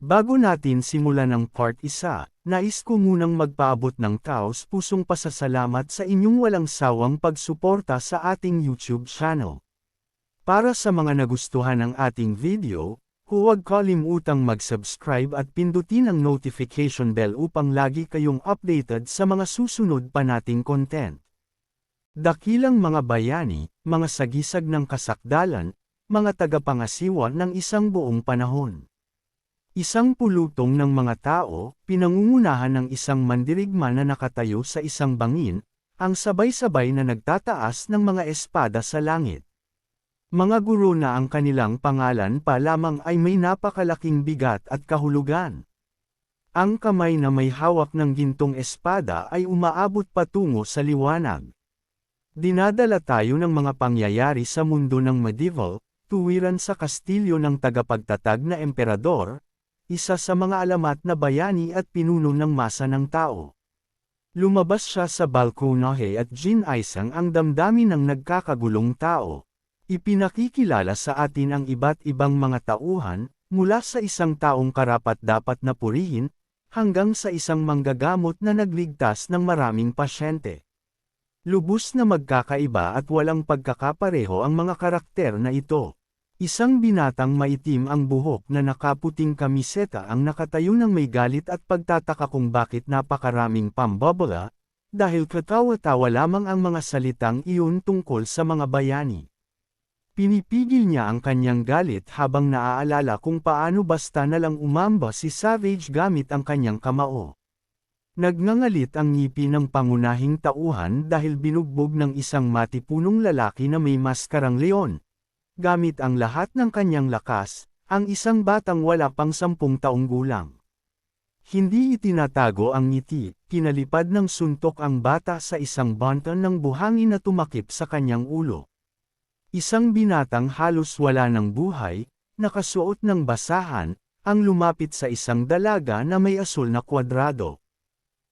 Bago natin simulan ang part 1, nais ko munang magpaabot ng taos-pusong pasasalamat sa inyong walang sawang pagsuporta sa ating YouTube channel. Para sa mga nagustuhan ng ating video, huwag kalimutang mag-subscribe at pindutin ang notification bell upang lagi kayong updated sa mga susunod pa nating content. Dakilang mga bayani, mga sagisag ng kasakdalan, mga tagapangasiwa ng isang buong panahon. Isang pulutong ng mga tao, pinangungunahan ng isang mandirigma na nakatayo sa isang bangin, ang sabay-sabay na nagtataas ng mga espada sa langit. Mga guro na ang kanilang pangalan pa lamang ay may napakalaking bigat at kahulugan. Ang kamay na may hawak ng gintong espada ay umaabot patungo sa liwanag. Dinadala tayo ng mga pangyayari sa mundo ng medieval, tuwiran sa kastilyo ng tagapagtatag na emperador, isa sa mga alamat na bayani at pinuno ng masa ng tao. Lumabas siya sa balkonahe at ginaisang ang damdamin ng nagkakagulong tao. Ipinakikilala sa atin ang iba't ibang mga tauhan, mula sa isang taong karapat-dapat na purihin, hanggang sa isang manggagamot na nagligtas ng maraming pasyente. Lubos na magkakaiba at walang pagkakapareho ang mga karakter na ito. Isang binatang maitim ang buhok na nakaputing kamiseta ang nakatayo ng may galit at pagtataka kung bakit napakaraming pambobola, dahil katawa-tawa lamang ang mga salitang iyon tungkol sa mga bayani. Pinipigil niya ang kanyang galit habang naaalala kung paano basta na lang umamba si Savage gamit ang kanyang kamao. Nagngangalit ang ngipin ng pangunahing tauhan dahil binugbog ng isang matipunong lalaki na may maskarang leon. Gamit ang lahat ng kanyang lakas, ang isang batang wala pang 10 taong gulang. Hindi itinatago ang ngiti, pinalipad ng suntok ang bata sa isang banton ng buhangin na tumakip sa kanyang ulo. Isang binatang halos wala ng buhay, nakasuot ng basahan, ang lumapit sa isang dalaga na may asul na kwadrado.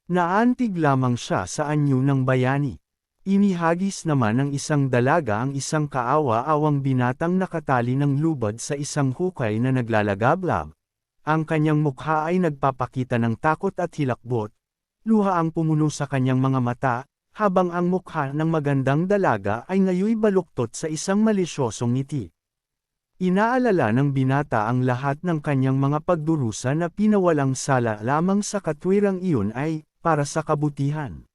Naantig lamang siya sa anyo ng bayani. Inihagis naman ng isang dalaga ang isang kaawa-awang binatang nakatali ng lubad sa isang hukay na naglalagablab. Ang kanyang mukha ay nagpapakita ng takot at hilakbot. Luha ang pumuno sa kanyang mga mata, habang ang mukha ng magandang dalaga ay ngayoy baluktot sa isang malisyosong ngiti. Inaalala ng binata ang lahat ng kanyang mga pagdurusa na pinawalang sala lamang sa katwirang iyon ay, para sa kabutihan.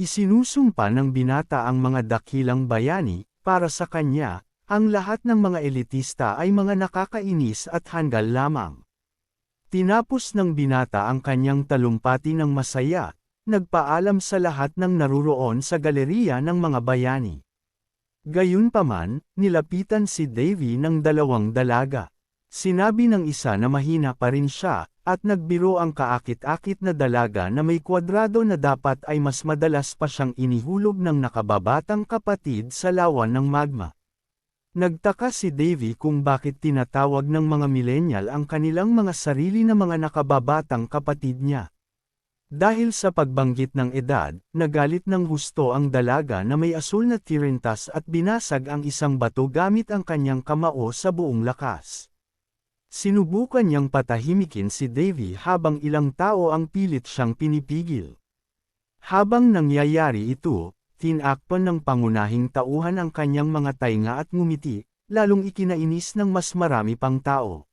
Isinusumpa ng binata ang mga dakilang bayani, para sa kanya, ang lahat ng mga elitista ay mga nakakainis at handal lamang. Tinapos ng binata ang kanyang talumpati ng masaya, nagpaalam sa lahat ng naruroon sa galeriya ng mga bayani. Gayunpaman, nilapitan si Davy ng 2 dalaga. Sinabi ng isa na mahina pa rin siya, at nagbiro ang kaakit-akit na dalaga na may kwadrado na dapat ay mas madalas pa siyang inihulog ng nakababatang kapatid sa lawan ng magma. Nagtaka si Davy kung bakit tinatawag ng mga millennial ang kanilang mga sarili na mga nakababatang kapatid niya. Dahil sa pagbanggit ng edad, nagalit ng husto ang dalaga na may asul na tirintas at binasag ang isang bato gamit ang kanyang kamao sa buong lakas. Sinubukan niyang patahimikin si Davy habang ilang tao ang pilit siyang pinipigil. Habang nangyayari ito, tinakpan ng pangunahing tauhan ang kanyang mga tainga at ngumiti, lalong ikinainis ng mas marami pang tao.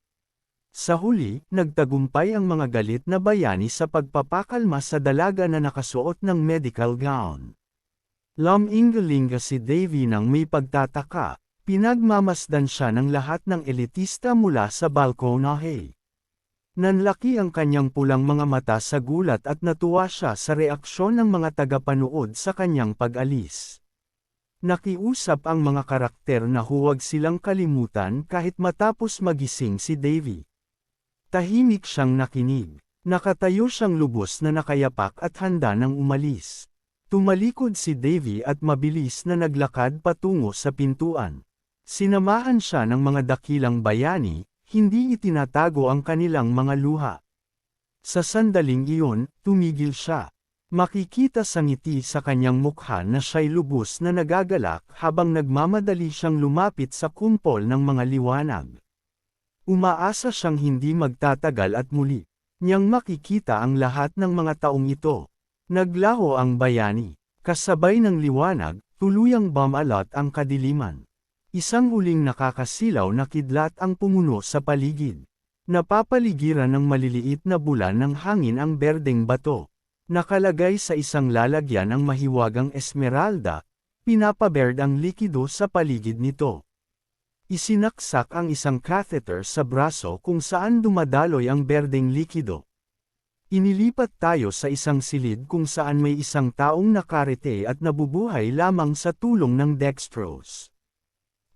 Sa huli, nagtagumpay ang mga galit na bayani sa pagpapakalma sa dalaga na nakasuot ng medical gown. Lumingalinga si Davy nang may pagtataka. Pinagmamasdan siya ng lahat ng elitista mula sa balkonahe. Nanlaki ang kanyang pulang mga mata sa gulat at natuwa siya sa reaksyon ng mga tagapanood sa kanyang pag-alis. Nakiusap ang mga karakter na huwag silang kalimutan kahit matapos magising si Davy. Tahimik siyang nakinig. Nakatayo siyang lubos na nakayapak at handa nang umalis. Tumalikod si Davy at mabilis na naglakad patungo sa pintuan. Sinamahan siya ng mga dakilang bayani, hindi itinatago ang kanilang mga luha. Sa sandaling iyon, tumigil siya. Makikita sa ngiti sa kanyang mukha na siya'y lubos na nagagalak habang nagmamadali siyang lumapit sa kumpol ng mga liwanag. Umaasa siyang hindi magtatagal at muli niyang makikita ang lahat ng mga taong ito. Naglaho ang bayani. Kasabay ng liwanag, tuluyang bumalot ang kadiliman. Isang uling nakakasilaw na kidlat ang pumuno sa paligid. Napapaligiran ng maliliit na bulan ng hangin ang berdeng bato. Nakalagay sa isang lalagyan ang mahiwagang esmeralda, pinapaberd ang likido sa paligid nito. Isinaksak ang isang catheter sa braso kung saan dumadaloy ang berdeng likido. Inilipat tayo sa isang silid kung saan may isang taong nakarete at nabubuhay lamang sa tulong ng dextrose.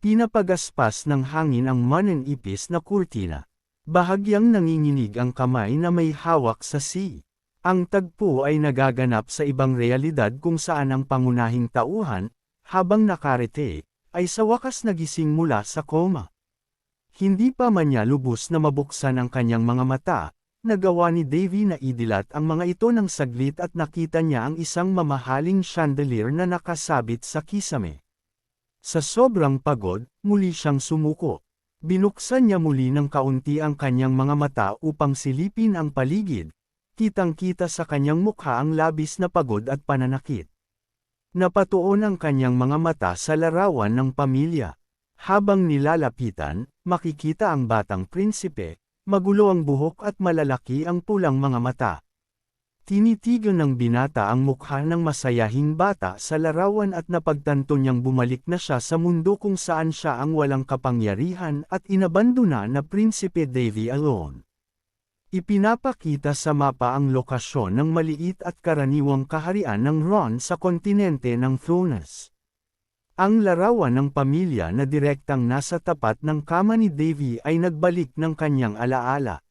Pinapagaspas ng hangin ang mananipis na kurtina. Bahagyang nanginginig ang kamay na may hawak sa C. Ang tagpo ay nagaganap sa ibang realidad kung saan ang pangunahing tauhan, habang nakarete, ay sa wakas nagising mula sa koma. Hindi pa man niya lubos na mabuksan ang kanyang mga mata, nagawa ni Davy na idilat ang mga ito ng saglit at nakita niya ang isang mamahaling chandelier na nakasabit sa kisame. Sa sobrang pagod, muli siyang sumuko. Binuksan niya muli ng kaunti ang kanyang mga mata upang silipin ang paligid. Kitang-kita sa kanyang mukha ang labis na pagod at pananakit. Napatuon ang kanyang mga mata sa larawan ng pamilya. Habang nilalapitan, makikita ang batang prinsipe, magulo ang buhok at malalaki ang pulang mga mata. Tinitigan ng binata ang mukha ng masayahing bata sa larawan at napagtanto niyang bumalik na siya sa mundo kung saan siya ang walang kapangyarihan at inabandona na Prinsipe Davy alone. Ipinapakita sa mapa ang lokasyon ng maliit at karaniwang kaharian ng Ron sa kontinente ng Thrones. Ang larawan ng pamilya na direktang nasa tapat ng kama ni Davy ay nagbalik ng kanyang alaala.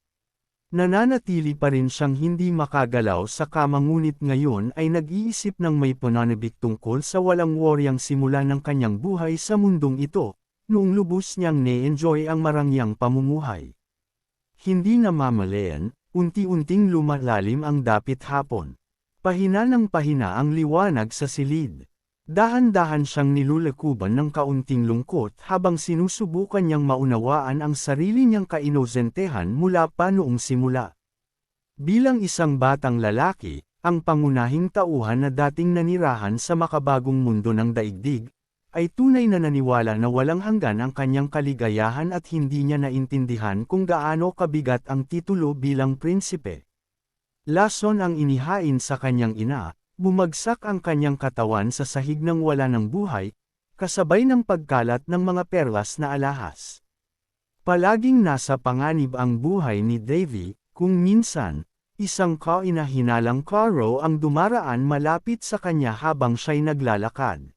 Nananatili pa rin siyang hindi makagalaw sa kama ngunit ngayon ay nag-iisip ng may pananabik tungkol sa walang waryang simula ng kanyang buhay sa mundong ito, noong lubos niyang ne-enjoy ang marangyang pamumuhay. Hindi namamalayan, unti-unting lumalalim ang dapit hapon. Pahina ng pahina ang liwanag sa silid. Dahan-dahan siyang nilulakuban ng kaunting lungkot habang sinusubukan niyang maunawaan ang sarili niyang kainosentehan mula pa noong simula. Bilang isang batang lalaki, ang pangunahing tauhan na dating nanirahan sa makabagong mundo ng daigdig, ay tunay na naniwala na walang hanggan ang kanyang kaligayahan at hindi niya naintindihan kung gaano kabigat ang titulo bilang prinsipe. Lason ang inihain sa kanyang ina, bumagsak ang kanyang katawan sa sahig ng wala ng buhay, kasabay ng pagkalat ng mga perlas na alahas. Palaging nasa panganib ang buhay ni Davy, kung minsan, isang kainahinalang karo ang dumaraan malapit sa kanya habang siya'y naglalakad.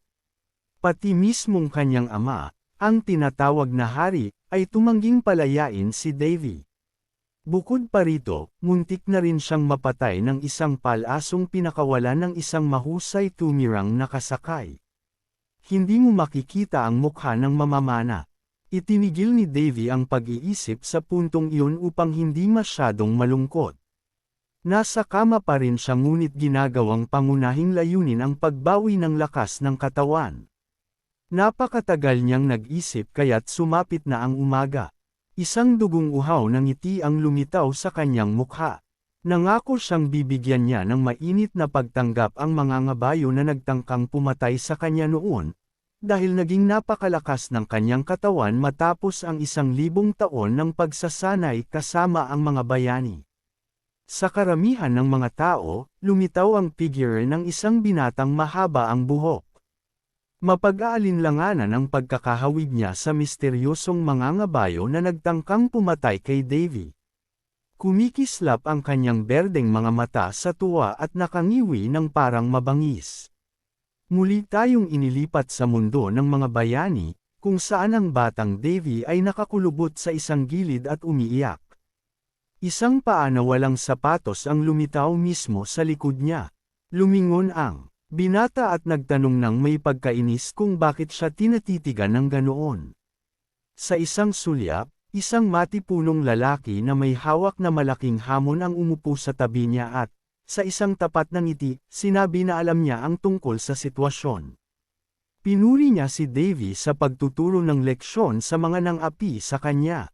Pati mismong kanyang ama, ang tinatawag na hari, ay tumangging palayain si Davy. Bukod pa rito, muntik na rin siyang mapatay ng isang palasong pinakawalan ng isang mahusay tumirang nakasakay. Hindi mo makikita ang mukha ng mamamana. Itinigil ni Davy ang pag-iisip sa puntong iyon upang hindi masyadong malungkot. Nasa kama pa rin siya ngunit ginagawang pangunahing layunin ang pagbawi ng lakas ng katawan. Napakatagal niyang nag-isip kaya't sumapit na ang umaga. Isang dugong uhaw ng ngiti ang lumitaw sa kanyang mukha. Nangako siyang bibigyan niya ng mainit na pagtanggap ang mga ngabayo na nagtangkang pumatay sa kanya noon, dahil naging napakalakas ng kanyang katawan matapos ang 1,000 taon ng pagsasanay kasama ang mga bayani. Sa karamihan ng mga tao, lumitaw ang figure ng isang binatang mahaba ang buhok. Mapag-aalinlanganan ang pagkakahawig niya sa misteryosong mangangabayo na nagtangkang pumatay kay Davy. Kumikislap ang kanyang berdeng mga mata sa tuwa at nakangiwi ng parang mabangis. Muli tayong inilipat sa mundo ng mga bayani, kung saan ang batang Davy ay nakakulubot sa isang gilid at umiiyak. Isang paa na walang sapatos ang lumitaw mismo sa likod niya. Lumingon ang binata at nagtanong ng may pagkainis kung bakit siya tinatitigan ng ganoon. Sa isang sulyap, isang matipunong lalaki na may hawak na malaking hamon ang umupo sa tabi niya at, sa isang tapat na ngiti, sinabi na alam niya ang tungkol sa sitwasyon. Pinuri niya si Davy sa pagtuturo ng leksyon sa mga nang-api sa kanya.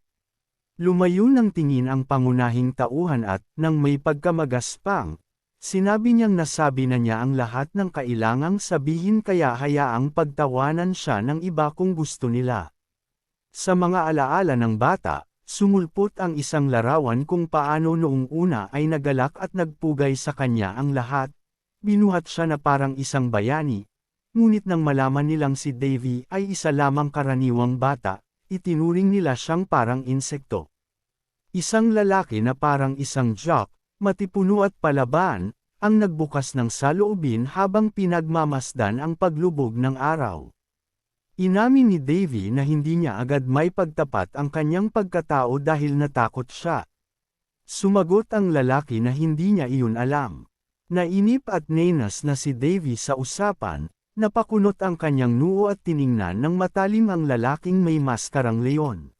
Lumayo ng tingin ang pangunahing tauhan at, nang may pagkamagaspang, sinabi niyang nasabi na niya ang lahat ng kailangang sabihin kaya hayaang pagtawanan siya ng iba kung gusto nila. Sa mga alaala ng bata, sumulpot ang isang larawan kung paano noong una ay nagalak at nagpugay sa kanya ang lahat. Binuhat siya na parang isang bayani. Ngunit nang malaman nilang si Davy ay isa lamang karaniwang bata, itinuring nila siyang parang insekto. Isang lalaki na parang isang jock, matipuno at palaban, ang nagbukas ng saloobin habang pinagmamasdan ang paglubog ng araw. Inamin ni Davy na hindi niya agad may pagtapat ang kanyang pagkatao dahil natakot siya. Sumagot ang lalaki na hindi niya iyon alam. Nainip at nenas na si Davy sa usapan, napakunot ang kanyang noo at tiningnan ng matalim ang lalaking may maskarang leon.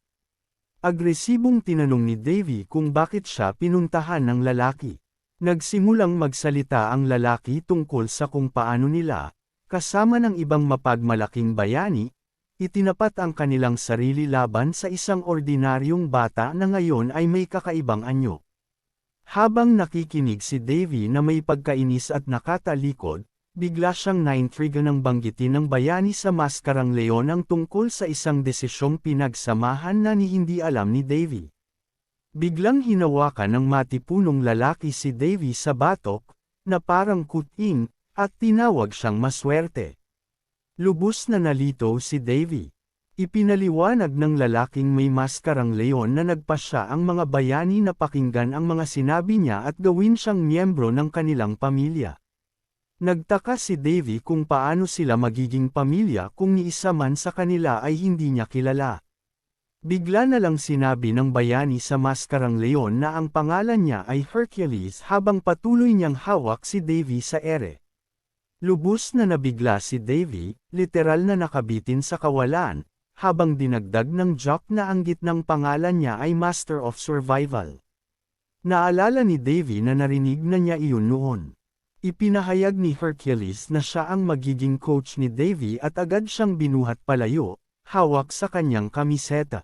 Agresibong tinanong ni Davy kung bakit siya pinuntahan ng lalaki. Nagsimulang magsalita ang lalaki tungkol sa kung paano nila, kasama ng ibang mapagmalaking bayani, itinapat ang kanilang sarili laban sa isang ordinaryong bata na ngayon ay may kakaibang anyo. Habang nakikinig si Davy na may pagkainis at nakatalikod, bigla siyang naintriga ng banggitin ng bayani sa maskarang leon ang tungkol sa isang desisyong pinagsamahan na hindi alam ni Davy. Biglang hinawakan ng matipunong lalaki si Davy sa batok, na parang kuting, at tinawag siyang maswerte. Lubos na nalito si Davy. Ipinaliwanag ng lalaking may maskarang leon na nagpasya ang mga bayani na pakinggan ang mga sinabi niya at gawin siyang miyembro ng kanilang pamilya. Nagtaka si Davy kung paano sila magiging pamilya kung ni isa man sa kanila ay hindi niya kilala. Bigla na lang sinabi ng bayani sa maskarang leon na ang pangalan niya ay Hercules habang patuloy niyang hawak si Davy sa ere. Lubos na nabigla si Davy, literal na nakabitin sa kawalan, habang dinagdag ng jock na ang gitnang pangalan niya ay Master of Survival. Naalala ni Davy na narinig na niya iyon noon. Ipinahayag ni Hercules na siya ang magiging coach ni Davy at agad siyang binuhat palayo, hawak sa kanyang kamiseta.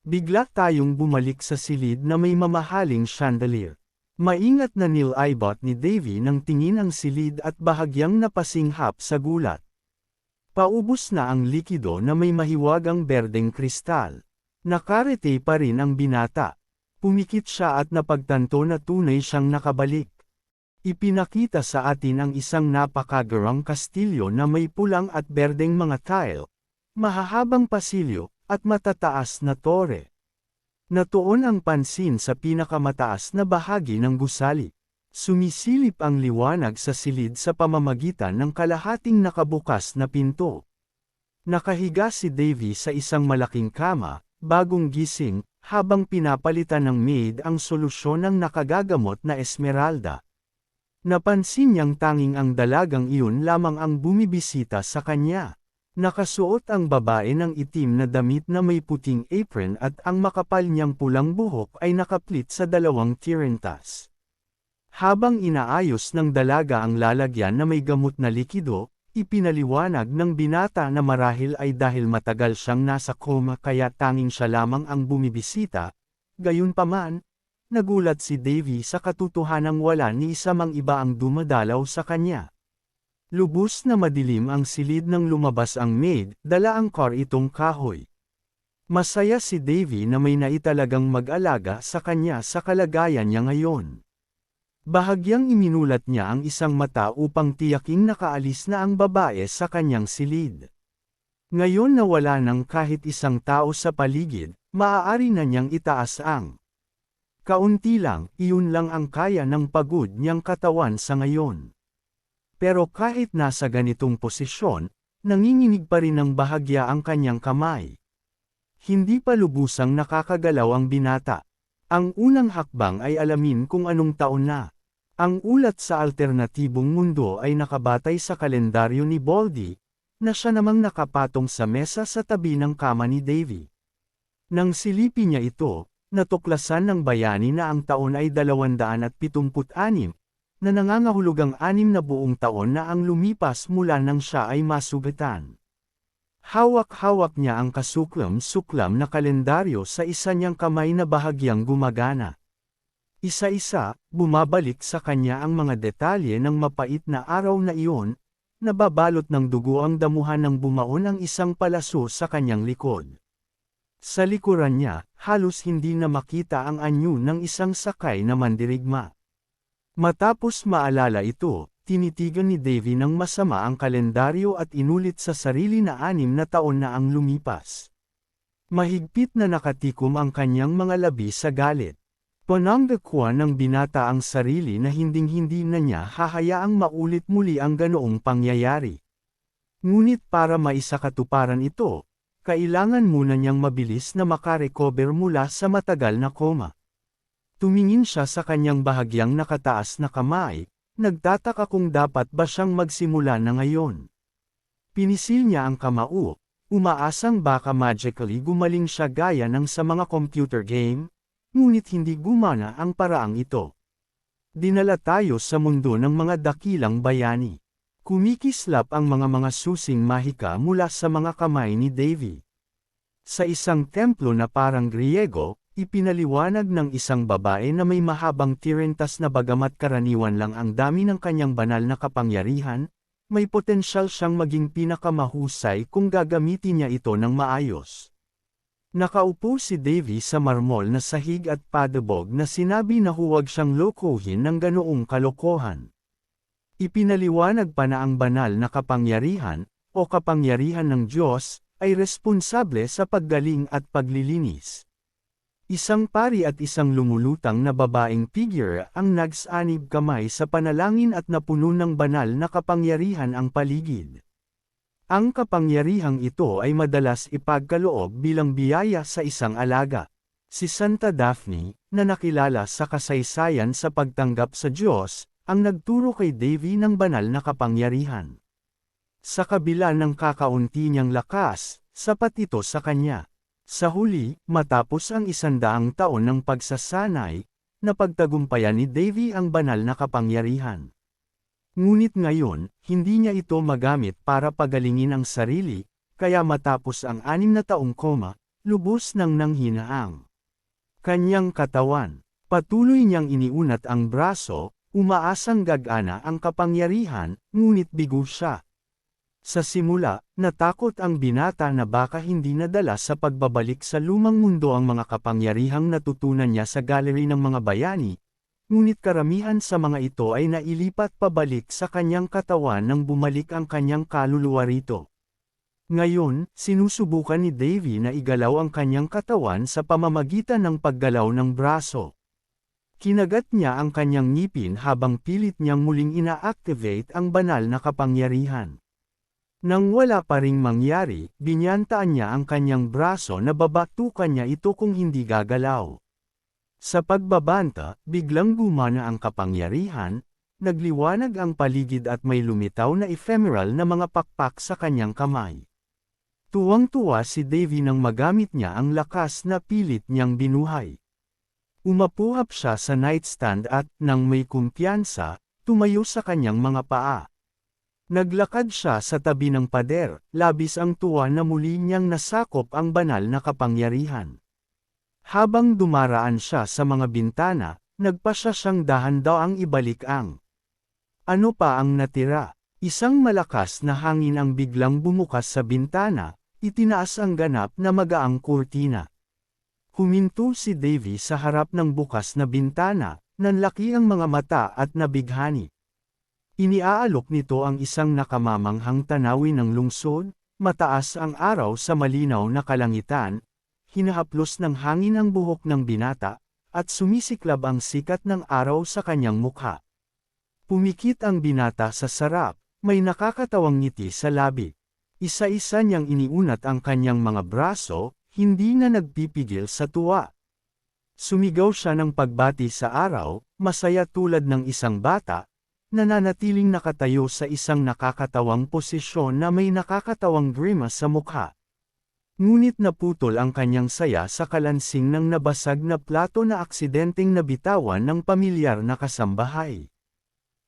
Bigla tayong bumalik sa silid na may mamahaling chandelier. Maingat na nilibot ni Davy nang tingin ang silid at bahagyang napasinghap sa gulat. Paubos na ang likido na may mahiwagang berdeng kristal. Nakarete pa rin ang binata. Pumikit siya at napagtanto na tunay siyang nakabalik. Ipinakita sa atin ang isang napakagarang kastilyo na may pulang at berdeng mga tile, mahahabang pasilyo, at matataas na tore. Natuon ang pansin sa pinakamataas na bahagi ng gusali. Sumisilip ang liwanag sa silid sa pamamagitan ng kalahating nakabukas na pinto. Nakahiga si Davy sa isang malaking kama, bagong gising, habang pinapalitan ng maid ang solusyon ng nakagagamot na Esmeralda. Napansin niyang tanging ang dalagang iyon lamang ang bumibisita sa kanya. Nakasuot ang babae ng itim na damit na may puting apron at ang makapal niyang pulang buhok ay nakaplit sa dalawang tirentas. Habang inaayos ng dalaga ang lalagyan na may gamot na likido, ipinaliwanag ng binata na marahil ay dahil matagal siyang nasa koma kaya tanging siya lamang ang bumibisita. Gayunpaman, nagulat si Davy sa katotohanang wala ni isa mang iba ang dumadalaw sa kanya. Lubos na madilim ang silid nang lumabas ang maid, dala ang karitong kahoy. Masaya si Davy na may naitalagang mag-alaga sa kanya sa kalagayan niya ngayon. Bahagyang iminulat niya ang isang mata upang tiyaking nakaalis na ang babae sa kanyang silid. Ngayon na wala nang kahit isang tao sa paligid, maaari na niyang itaas ang kaunti lang, iyon lang ang kaya ng pagod niyang katawan sa ngayon. Pero kahit nasa ganitong posisyon, nanginginig pa rin ng bahagya ang kanyang kamay. Hindi pa lubusang nakakagalaw ang binata. Ang unang hakbang ay alamin kung anong taon na. Ang ulat sa alternatibong mundo ay nakabatay sa kalendaryo ni Baldy, na siya namang nakapatong sa mesa sa tabi ng kama ni Davy. Nang silipin niya ito, natuklasan ng bayani na ang taon ay 276, na nangangahulugang 6 na buong taon na ang lumipas mula nang siya ay masugatan. Hawak-hawak niya ang kasuklam-suklam na kalendaryo sa isa niyang kamay na bahagyang gumagana. Isa-isa, bumabalik sa kanya ang mga detalye ng mapait na araw na iyon, nababalot ng dugo ang damuhan ng bumaon ang isang palaso sa kanyang likod. Sa likuran niya, halos hindi na makita ang anyo ng isang sakay na mandirigma. Matapos maalala ito, tinitigan ni Davy ng masama ang kalendaryo at inulit sa sarili na 6 na taon na ang lumipas. Mahigpit na nakatikom ang kanyang mga labi sa galit. Pananggakwa ng binata ang sarili na hinding-hindi na niya hahayaang maulit muli ang ganoong pangyayari. Ngunit para maisakatuparan ito, kailangan muna niyang mabilis na makarecover mula sa matagal na koma. Tumingin siya sa kanyang bahagyang nakataas na kamay, nagtataka kung dapat ba siyang magsimula na ngayon. Pinisil niya ang kamao, umaasang baka magically gumaling siya gaya ng sa mga computer game, ngunit hindi gumana ang paraang ito. Dinala tayo sa mundo ng mga dakilang bayani. Kumikislap ang mga susing mahika mula sa mga kamay ni Davy. Sa isang templo na parang Griego, ipinaliwanag ng isang babae na may mahabang tirentas na bagamat karaniwan lang ang dami ng kanyang banal na kapangyarihan, may potensyal siyang maging pinakamahusay kung gagamitin niya ito ng maayos. Nakaupo si Davy sa marmol na sahig at padabog na sinabi na huwag siyang lokohin ng ganoong kalokohan. Ipinaliwanag pa na ang banal na kapangyarihan, o kapangyarihan ng Diyos, ay responsable sa paggaling at paglilinis. Isang pari at isang lumulutang na babaeng figure ang nagsanib kamay sa panalangin at napuno ng banal na kapangyarihan ang paligid. Ang kapangyarihang ito ay madalas ipagkaloob bilang biyaya sa isang alaga, si Santa Daphne, na nakilala sa kasaysayan sa pagtanggap sa Diyos, ang nagturo kay Davy ng banal na kapangyarihan. Sa kabila ng kakaunti niyang lakas, sapat ito sa kanya. Sa huli, matapos ang 100 taon ng pagsasanay, napagtagumpayan ni Davy ang banal na kapangyarihan. Ngunit ngayon, hindi niya ito magamit para pagalingin ang sarili, kaya matapos ang 6 na taong koma, lubos nang nanghina ang kanyang katawan. Patuloy niyang iniunat ang braso, umaasang gagana ang kapangyarihan, ngunit bigo siya. Sa simula, natakot ang binata na baka hindi nadala sa pagbabalik sa lumang mundo ang mga kapangyarihang natutunan niya sa gallery ng mga bayani, ngunit karamihan sa mga ito ay nailipat pabalik sa kanyang katawan nang bumalik ang kanyang kaluluwa rito. Ngayon, sinusubukan ni Davy na igalaw ang kanyang katawan sa pamamagitan ng paggalaw ng braso. Kinagat niya ang kanyang ngipin habang pilit niyang muling ina-activate ang banal na kapangyarihan. Nang wala pa ring mangyari, binyantaan niya ang kanyang braso na babatukan niya ito kung hindi gagalaw. Sa pagbabanta, biglang gumana ang kapangyarihan, nagliwanag ang paligid at may lumitaw na ephemeral na mga pakpak sa kanyang kamay. Tuwang-tuwa si Davy nang magamit niya ang lakas na pilit niyang binuhay. Umapuhap siya sa nightstand at, nang may kumpiyansa, tumayo sa kanyang mga paa. Naglakad siya sa tabi ng pader, labis ang tuwa na muli niyang nasakop ang banal na kapangyarihan. Habang dumaraan siya sa mga bintana, nagpasya siyang dahan-dahang ibalik ang ano pa ang natira. Isang malakas na hangin ang biglang bumukas sa bintana, itinaas ang ganap na magaang kurtina. Huminto si Davy sa harap ng bukas na bintana, nanlaki ang mga mata at nabighani. Iniaalok nito ang isang nakamamanghang tanawin ng lungsod, mataas ang araw sa malinaw na kalangitan, hinahaplos ng hangin ang buhok ng binata, at sumisiklab ang sikat ng araw sa kanyang mukha. Pumikit ang binata sa sarap, may nakakatawang ngiti sa labi. Isa-isa niyang iniunat ang kanyang mga braso, hindi na nagpipigil sa tuwa. Sumigaw siya ng pagbati sa araw, masaya tulad ng isang bata, nananatiling nakatayo sa isang nakakatawang posisyon na may nakakatawang grimace sa mukha. Ngunit naputol ang kanyang saya sa kalansing ng nabasag na plato na aksidenteng nabitawan ng pamilyar na kasambahay.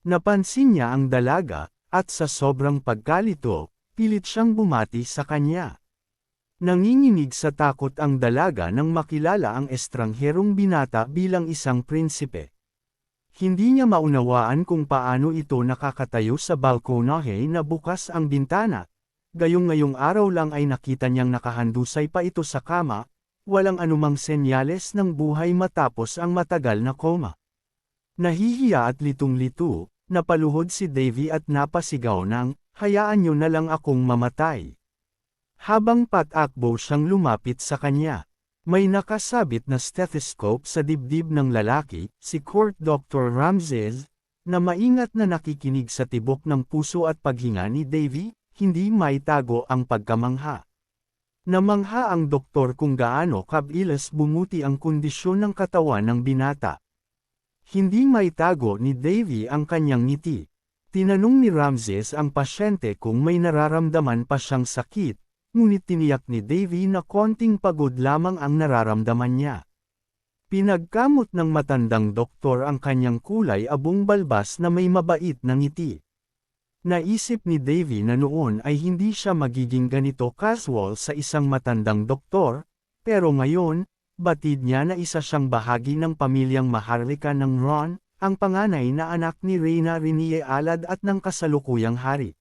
Napansin niya ang dalaga, at sa sobrang pagkalito, pilit siyang bumati sa kanya. Nanginginig sa takot ang dalaga nang makilala ang estrangherong binata bilang isang prinsipe. Hindi niya maunawaan kung paano ito nakakatayo sa balkonahe na bukas ang bintana. Ngayong araw lang ay nakita niyang nakahandusay pa ito sa kama, walang anumang senyales ng buhay matapos ang matagal na koma. Nahihiya at litong-lito, napaluhod si Davy at napasigaw ng, "Hayaan niyo na lang akong mamatay." Habang patakbo siyang lumapit sa kanya, may nakasabit na stethoscope sa dibdib ng lalaki, si Court Dr. Ramses, na maingat na nakikinig sa tibok ng puso at paghinga ni Davy, hindi maitago ang pagkamangha. Namangha ang doktor kung gaano kabilis bumuti ang kondisyon ng katawan ng binata. Hindi maitago ni Davy ang kanyang ngiti. Tinanong ni Ramses ang pasyente kung may nararamdaman pa siyang sakit, ngunit tiniyak ni Davy na konting pagod lamang ang nararamdaman niya. Pinagkamot ng matandang doktor ang kanyang kulay abong balbas na may mabait na ngiti. Naisip ni Davy na noon ay hindi siya magiging ganito casual sa isang matandang doktor, pero ngayon, batid niya na isa siyang bahagi ng pamilyang Maharlika ng Ron, ang panganay na anak ni Reyna Renie Alad at ng kasalukuyang hari.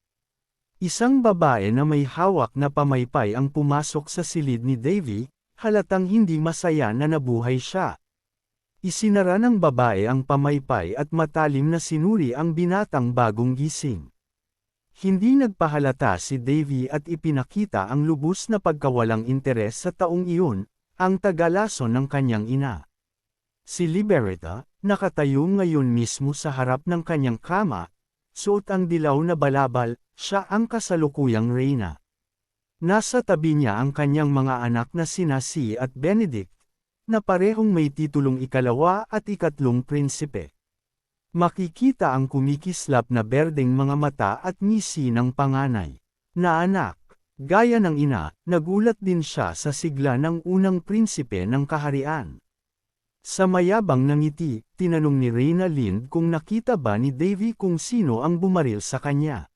Isang babae na may hawak na pamaypay ang pumasok sa silid ni Davy, halatang hindi masaya na nabuhay siya. Isinara ng babae ang pamaypay at matalim na sinuri ang binatang bagong gising. Hindi nagpahalata si Davy at ipinakita ang lubos na pagkawalang interes sa taong iyon, ang tagalason ng kanyang ina. Si Liberta, nakatayo ngayon mismo sa harap ng kanyang kama, suot ang dilaw na balabal, siya ang kasalukuyang Reyna. Nasa tabi niya ang kanyang mga anak na sina Si at Benedict, na parehong may titulong ikalawa at ikatlong prinsipe. Makikita ang kumikislap na berdeng mga mata at ngisi ng panganay. Na anak, gaya ng ina, nagulat din siya sa sigla ng unang prinsipe ng kaharian. Sa mayabang na ngiti, tinanong ni Reyna Lind kung nakita ba ni Davy kung sino ang bumaril sa kanya.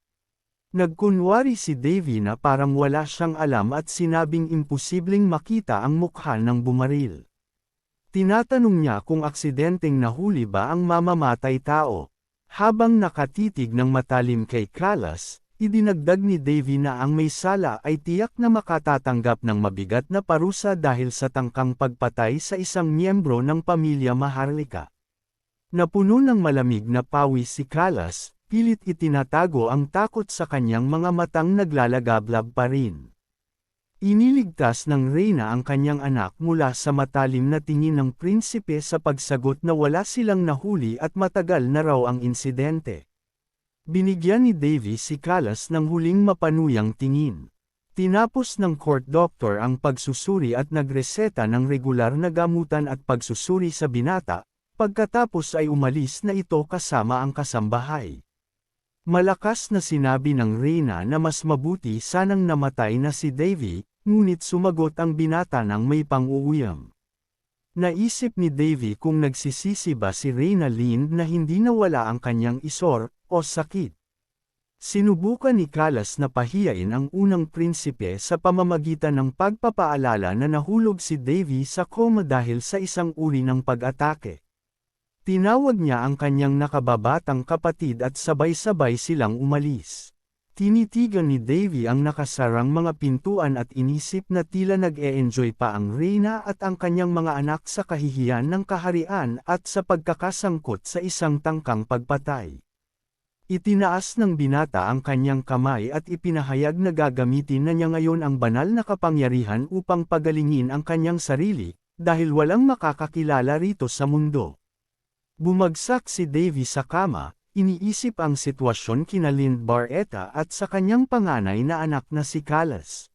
Nagkunwari si Davy na parang wala siyang alam at sinabing imposibleng makita ang mukha ng bumaril. Tinatanong niya kung aksidenteng nahuli ba ang mamamatay tao. Habang nakatitig ng matalim kay Kalas, idinagdag ni Davy na ang may sala ay tiyak na makatatanggap ng mabigat na parusa dahil sa tangkang pagpatay sa isang miyembro ng pamilya Maharlika. Napuno ng malamig na pawis si Kalas, pilit itinatago ang takot sa kanyang mga matang naglalagablab pa rin. Iniligtas ng Reyna ang kanyang anak mula sa matalim na tingin ng prinsipe sa pagsagot na wala silang nahuli at matagal na raw ang insidente. Binigyan ni Davy si Kalas ng huling mapanuyang tingin. Tinapos ng court doctor ang pagsusuri at nagreseta ng regular na gamutan at pagsusuri sa binata, pagkatapos ay umalis na ito kasama ang kasambahay. Malakas na sinabi ng Reyna na mas mabuti sanang namatay na si Davy, ngunit sumagot ang binata ng may pang-uuyam. Naisip ni Davy kung nagsisisi ba si Reyna Lind na hindi nawala ang kanyang isor, o sakit. Sinubukan ni Kalas na pahiyain ang unang prinsipe sa pamamagitan ng pagpapaalala na nahulog si Davy sa koma dahil sa isang uri ng pag-atake. Tinawag niya ang kanyang nakababatang kapatid at sabay-sabay silang umalis. Tinitigan ni Davy ang nakasarang mga pintuan at inisip na tila nag-e-enjoy pa ang Reyna at ang kanyang mga anak sa kahihiyan ng kaharian at sa pagkakasangkot sa isang tangkang pagpatay. Itinaas ng binata ang kanyang kamay at ipinahayag na gagamitin na niya ngayon ang banal na kapangyarihan upang pagalingin ang kanyang sarili, dahil walang makakakilala rito sa mundo. Bumagsak si Davy sa kama, iniisip ang sitwasyon kina Lind Barreta at sa kanyang panganay na anak na si Kalas.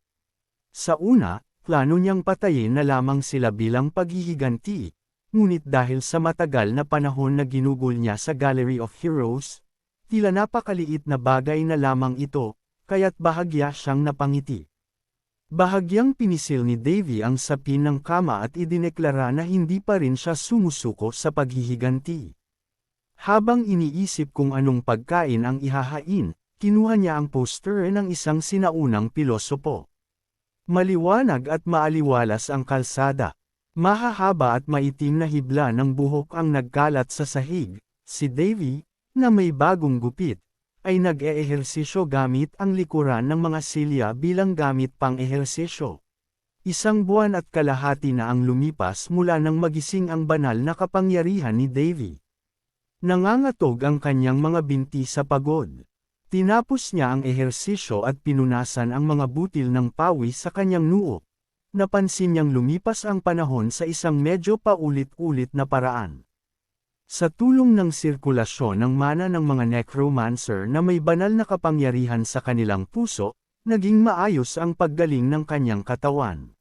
Sa una, plano niyang patayin na lamang sila bilang paghihiganti, ngunit dahil sa matagal na panahon na ginugol niya sa Gallery of Heroes, tila napakaliit na bagay na lamang ito, kaya't bahagya siyang napangiti. Bahagyang pinisil ni Davy ang sapin ng kama at idineklara na hindi pa rin siya sumusuko sa paghihiganti. Habang iniisip kung anong pagkain ang ihahain, kinuha niya ang poster ng isang sinaunang pilosopo. Maliwanag at maaliwalas ang kalsada. Mahahaba at maitim na hibla ng buhok ang nagkalat sa sahig. Si Davy, na may bagong gupit, ay nag-eehersisyo gamit ang likuran ng mga silya bilang gamit pang-ehersisyo. 1 buwan at kalahati na ang lumipas mula nang magising ang banal na kapangyarihan ni Davy. Nangangatog ang kanyang mga binti sa pagod. Tinapos niya ang ehersisyo at pinunasan ang mga butil ng pawis sa kanyang noo. Napansin niyang lumipas ang panahon sa isang medyo paulit-ulit na paraan. Sa tulong ng sirkulasyon ng mana ng mga necromancer na may banal na kapangyarihan sa kanilang puso, naging maayos ang paggaling ng kanyang katawan.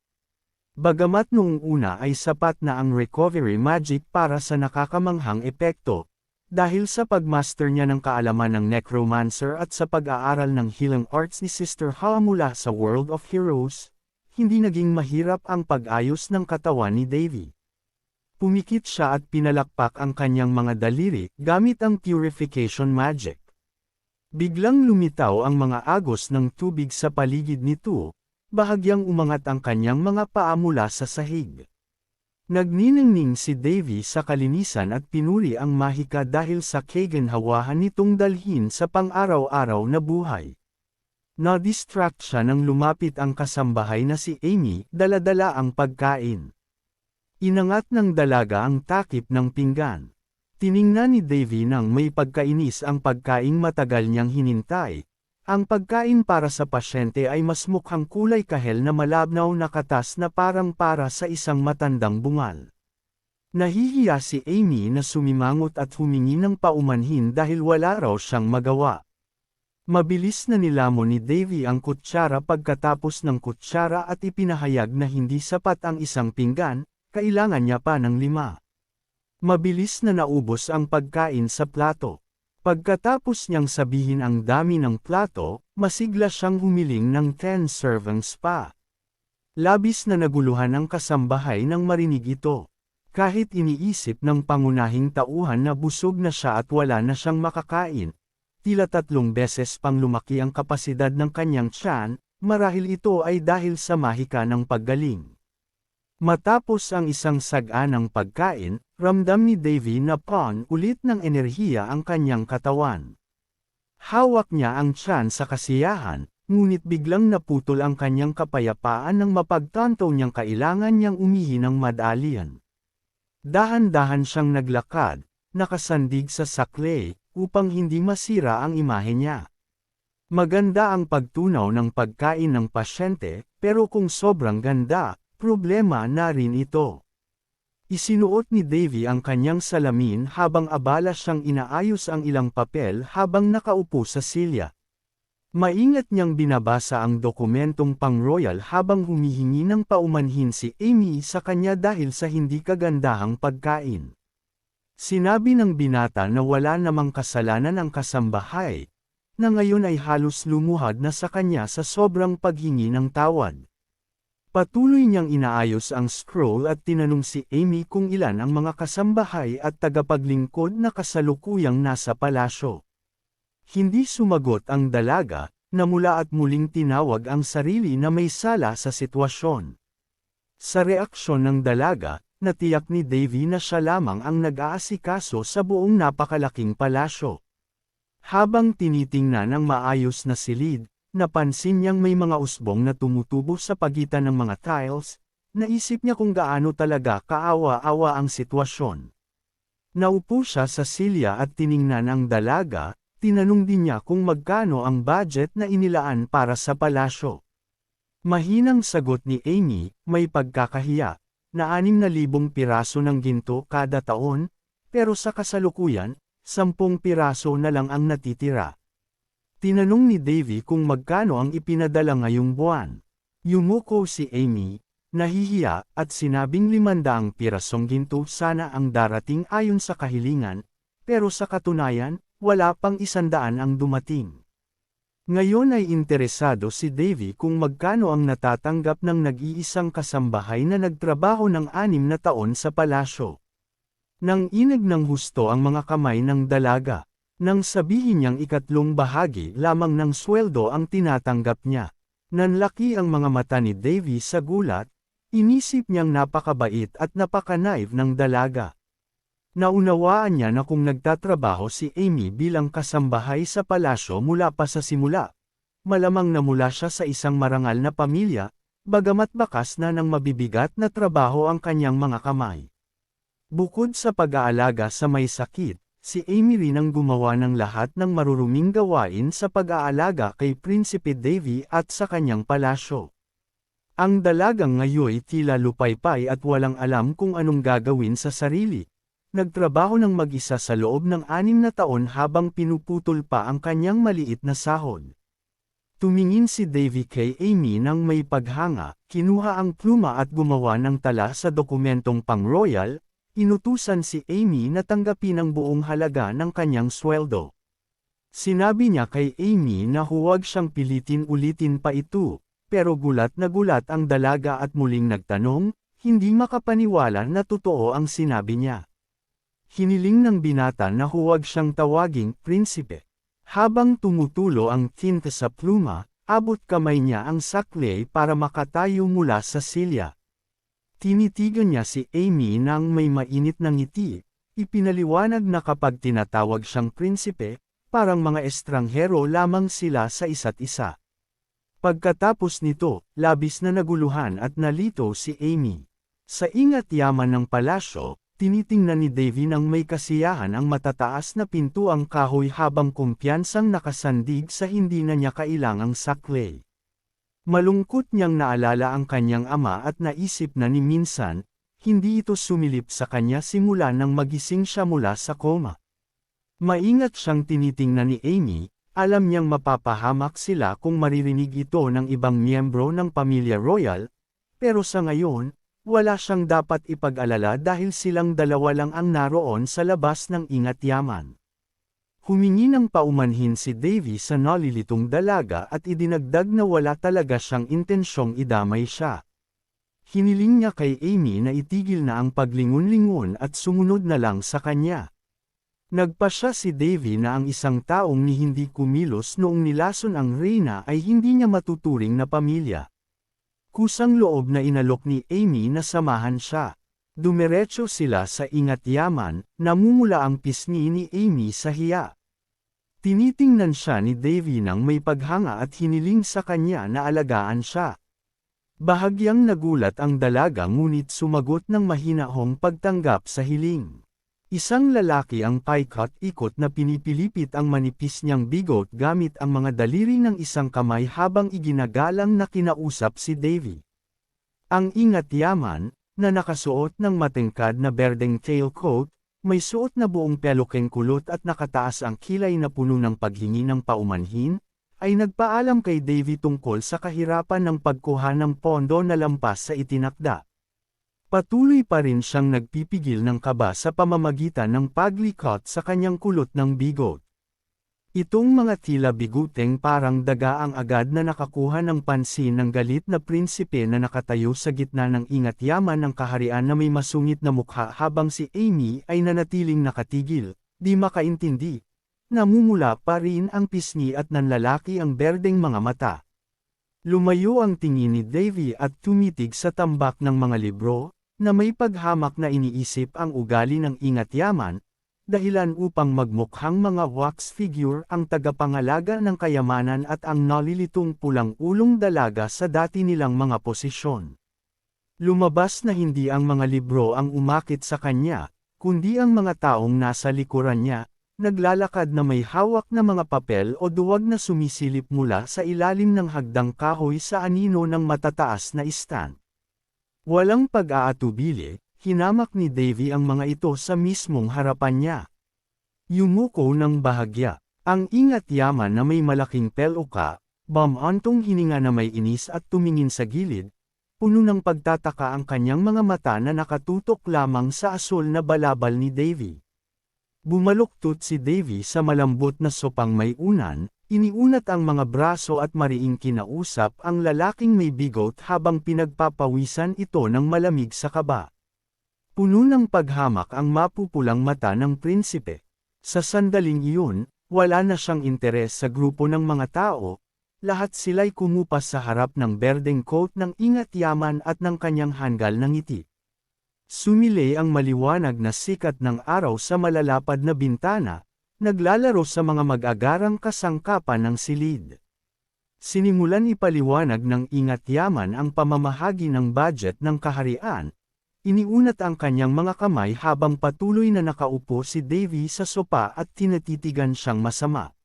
Bagamat noong una ay sapat na ang recovery magic para sa nakakamanghang epekto, dahil sa pagmaster niya ng kaalaman ng necromancer at sa pag-aaral ng healing arts ni Sister Ha mula sa World of Heroes, hindi naging mahirap ang pag-ayos ng katawan ni Davy. Pumikit siya at pinalakpak ang kanyang mga daliri gamit ang purification magic. Biglang lumitaw ang mga agos ng tubig sa paligid nito, bahagyang umangat ang kanyang mga paa mula sa sahig. Nagniningning si Davy sa kalinisan at pinuri ang mahika dahil sa kaginhawahan nitong dalhin sa pang-araw-araw na buhay. Na-distract siya nang lumapit ang kasambahay na si Amy, dala-dala ang pagkain. Inangat ng dalaga ang takip ng pinggan. Tiningnan ni Davy nang may pagkainis ang pagkaing matagal niyang hinintay. Ang pagkain para sa pasyente ay mas mukhang kulay kahel na malabnaw na katas na parang para sa isang matandang bungal. Nahihiya si Amy na sumimangot at humingi ng paumanhin dahil wala raw siyang magawa. Mabilis na nilamon ni Davy ang kutsara pagkatapos ng kutsara at ipinahayag na hindi sapat ang isang pinggan, kailangan niya pa ng 5. Mabilis na naubos ang pagkain sa plato. Pagkatapos niyang sabihin ang dami ng plato, masigla siyang humiling ng 10 servings pa. Labis na naguluhan ang kasambahay nang marinig ito. Kahit iniisip ng pangunahing tauhan na busog na siya at wala na siyang makakain, tila 3 beses pang lumaki ang kapasidad ng kanyang tiyan, marahil ito ay dahil sa mahika ng paggaling. Matapos ang isang saganang pagkain, ramdam ni Davy na ulit ng enerhiya ang kanyang katawan. Hawak niya ang tiyan sa kasiyahan, ngunit biglang naputol ang kanyang kapayapaan nang mapagtanto niyang kailangan niyang umihi ng madalian. Dahan-dahan siyang naglakad, nakasandig sa saklay, upang hindi masira ang imahe niya. Maganda ang pagtunaw ng pagkain ng pasyente, pero kung sobrang ganda, problema na rin ito. Isinuot ni Davy ang kanyang salamin habang abala siyang inaayos ang ilang papel habang nakaupo sa silya. Maingat niyang binabasa ang dokumentong pang-royal habang humihingi ng paumanhin si Amy sa kanya dahil sa hindi kagandahang pagkain. Sinabi ng binata na wala namang kasalanan ang kasambahay, na ngayon ay halos lumuhad na sa kanya sa sobrang paghingi ng tawad. Patuloy niyang inaayos ang scroll at tinanong si Amy kung ilan ang mga kasambahay at tagapaglingkod na kasalukuyang nasa palasyo. Hindi sumagot ang dalaga, na mula at muling tinawag ang sarili na may sala sa sitwasyon. Sa reaksyon ng dalaga, natiyak ni Davy na siya lamang ang nag-aasikaso sa buong napakalaking palasyo. Habang tinitingnan ang maayos na silid, napansin niyang may mga usbong na tumutubo sa pagitan ng mga tiles, naisip niya kung gaano talaga kaawa-awa ang sitwasyon. Naupo siya sa silya at tiningnan ang dalaga, tinanong din niya kung magkano ang budget na inilaan para sa palasyo. Mahinang sagot ni Amy, may pagkakahiya, na 6,000 piraso ng ginto kada taon, pero sa kasalukuyan, 10 piraso na lang ang natitira. Tinanong ni Davy kung magkano ang ipinadala ngayong buwan. Yumuko si Amy, nahihiya, at sinabing 500 pirasong ginto sana ang darating ayon sa kahilingan, pero sa katunayan, wala pang 100 ang dumating. Ngayon ay interesado si Davy kung magkano ang natatanggap ng nag-iisang kasambahay na nagtrabaho ng 6 na taon sa palasyo. Nang inag ng husto ang mga kamay ng dalaga. Nang sabihin niyang 3 bahagi lamang ng sweldo ang tinatanggap niya. Nanlaki ang mga mata ni Davy sa gulat, inisip niyang napakabait at napaka-naive ng dalaga. Naunawaan niya na kung nagtatrabaho si Amy bilang kasambahay sa palasyo mula pa sa simula, malamang na mula siya sa isang marangal na pamilya, bagamat bakas na ng mabibigat na trabaho ang kanyang mga kamay. Bukod sa pag-aalaga sa may sakit, si Amy rin ang gumawa ng lahat ng maruruming gawain sa pag-aalaga kay Prinsipe Davy at sa kanyang palasyo. Ang dalagang ngayoy tila lupaypay at walang alam kung anong gagawin sa sarili. Nagtrabaho ng mag-isa sa loob ng 6 na taon habang pinuputol pa ang kanyang maliit na sahod. Tumingin si Davy kay Amy nang may paghanga, kinuha ang pluma at gumawa ng tala sa dokumentong pang-royal, inutusan si Amy na tanggapin ang buong halaga ng kanyang sweldo. Sinabi niya kay Amy na huwag siyang pilitin ulitin pa ito, pero gulat na gulat ang dalaga at muling nagtanong, hindi makapaniwala na totoo ang sinabi niya. Hiniling ng binata na huwag siyang tawaging prinsipe. Habang tumutulo ang tinta sa pluma, abot kamay niya ang saklay para makatayo mula sa silya. Tinitigan niya si Amy nang may mainit na ngiti, ipinaliwanag na kapag tinatawag siyang prinsipe, parang mga estranghero lamang sila sa isa't isa. Pagkatapos nito, labis na naguluhan at nalito si Amy. Sa ingat yaman ng palasyo, tinitingnan ni Davy nang may kasiyahan ang matataas na pintuang kahoy habang kumpiyansang nakasandig sa hindi na niya kailangang saklay. Malungkot niyang naalala ang kanyang ama at naisip na ni minsan, hindi ito sumilip sa kanya simula nang magising siya mula sa koma. Maingat siyang tinitingnan ni Amy, alam niyang mapapahamak sila kung maririnig ito ng ibang miyembro ng pamilya royal, pero sa ngayon, wala siyang dapat ipag-alala dahil silang dalawa lang ang naroon sa labas ng ingat yaman. Humingi ng paumanhin si Davy sa nalilitong dalaga at idinagdag na wala talaga siyang intensyong idamay siya. Hiniling niya kay Amy na itigil na ang paglingon-lingon at sumunod na lang sa kanya. Nagpasya si Davy na ang isang taong ni hindi kumilos noong nilason ang reyna ay hindi niya matuturing na pamilya. Kusang loob na inalok ni Amy na samahan siya. Dumiretso sila sa ingat yaman, namumula ang pisngi ni Amy sa hiya. Tinitingnan siya ni Davy nang may paghanga at hiniling sa kanya na alagaan siya. Bahagyang nagulat ang dalaga ngunit sumagot ng mahinahong pagtanggap sa hiling. Isang lalaki ang paikot-ikot na pinipilipit ang manipis niyang bigot gamit ang mga daliri ng isang kamay habang iginagalang na kinausap si Davy. Ang ingat yaman, na nakasuot ng matingkad na berdeng tailcoat, may suot na buong pelokeng kulot at nakataas ang kilay na puno ng paghingi ng paumanhin, ay nagpaalam kay Davy tungkol sa kahirapan ng pagkuha ng pondo na lampas sa itinakda. Patuloy pa rin siyang nagpipigil ng kaba sa pamamagitan ng paglikot sa kanyang kulot ng bigot. Itong mga tila biguteng parang daga ang agad na nakakuha ng pansin ng galit na prinsipe na nakatayo sa gitna ng ingat yaman ng kaharian na may masungit na mukha habang si Amy ay nanatiling nakatigil, di makaintindi. Namumula pa rin ang pisngi at nanlalaki ang berdeng mga mata. Lumayo ang tingin ni Davy at tumitig sa tambak ng mga libro, na may paghamak na iniisip ang ugali ng ingat yaman, dahilan upang magmukhang mga wax figure ang tagapangalaga ng kayamanan at ang nalilitong pulang ulong dalaga sa dati nilang mga posisyon. Lumabas na hindi ang mga libro ang umakit sa kanya, kundi ang mga taong nasa likuran niya, naglalakad na may hawak na mga papel o duwag na sumisilip mula sa ilalim ng hagdang kahoy sa anino ng matataas na istan. Walang pag-aatubili, hinamak ni Davy ang mga ito sa mismong harapan niya. Yumuko ng bahagya. Ang ingat yaman na may malaking peluka, bamantong hininga na may inis at tumingin sa gilid, puno ng pagtataka ang kanyang mga mata na nakatutok lamang sa asul na balabal ni Davy. Bumaluktot si Davy sa malambot na sopang may unan, iniunat ang mga braso at mariing kinausap ang lalaking may bigot habang pinagpapawisan ito ng malamig sa kaba. Puno ng paghamak ang mapupulang mata ng prinsipe. Sa sandaling iyon, wala na siyang interes sa grupo ng mga tao, lahat sila'y kumupas sa harap ng berdeng coat ng Ingat Yaman at ng kanyang hanggal na ngiti. Sumilay ang maliwanag na sikat ng araw sa malalapad na bintana, naglalaro sa mga mag-agarang kasangkapan ng silid. Sinimulan ipaliwanag ng Ingat Yaman ang pamamahagi ng budget ng kaharian. Iniunat ang kanyang mga kamay habang patuloy na nakaupo si Davy sa sopa at tinatitigan siyang masama.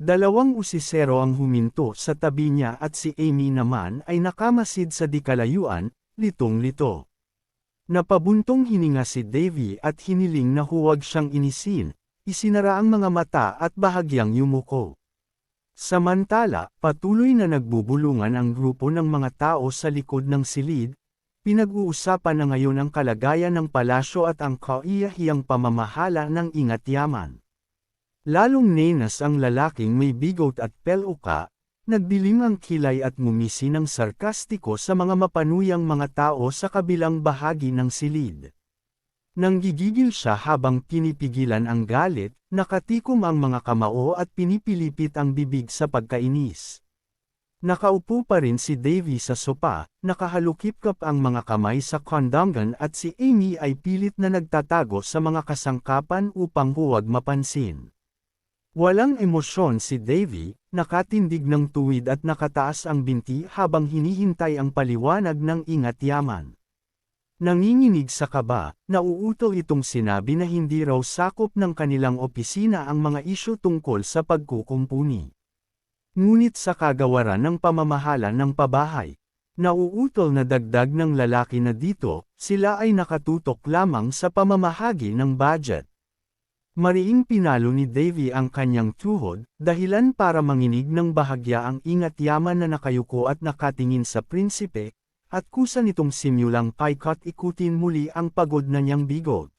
Dalawang usisero ang huminto sa tabi niya at si Amy naman ay nakamasid sa dikalayuan, litong-lito. Napabuntong hininga si Davy at hiniling na huwag siyang inisin, isinara ang mga mata at bahagyang yumuko. Samantala, patuloy na nagbubulungan ang grupo ng mga tao sa likod ng silid, pinag-uusapan na ngayon ang kalagayan ng palasyo at ang kaiyahiyang pamamahala ng Ingat Yaman. Lalong nenas ang lalaking may bigot at peluka, nagdilim ang kilay at ngumisi ng sarkastiko sa mga mapanuyang mga tao sa kabilang bahagi ng silid. Nanggigigil siya habang pinipigilan ang galit, nakatikom ang mga kamao at pinipilipit ang bibig sa pagkainis. Nakaupo pa rin si Davy sa sopa, nakahalukip-kap ang mga kamay sa kondangan at si Amy ay pilit na nagtatago sa mga kasangkapan upang huwag mapansin. Walang emosyon si Davy, nakatindig ng tuwid at nakataas ang binti habang hinihintay ang paliwanag ng Ingat Yaman. Nanginginig sa kaba, nauuto itong sinabi na hindi raw sakop ng kanilang opisina ang mga isyu tungkol sa pagkukumpuni. Ngunit sa kagawaran ng pamamahala ng pabahay, nauutol na dagdag ng lalaki na dito, sila ay nakatutok lamang sa pamamahagi ng budget. Mariing pinalo ni Davy ang kanyang tuhod, dahilan para manginig ng bahagya ang Ingat Yaman na nakayuko at nakatingin sa prinsipe, at kusa nitong simulang paikot-ikutin muli ang pagod na niyang bigot.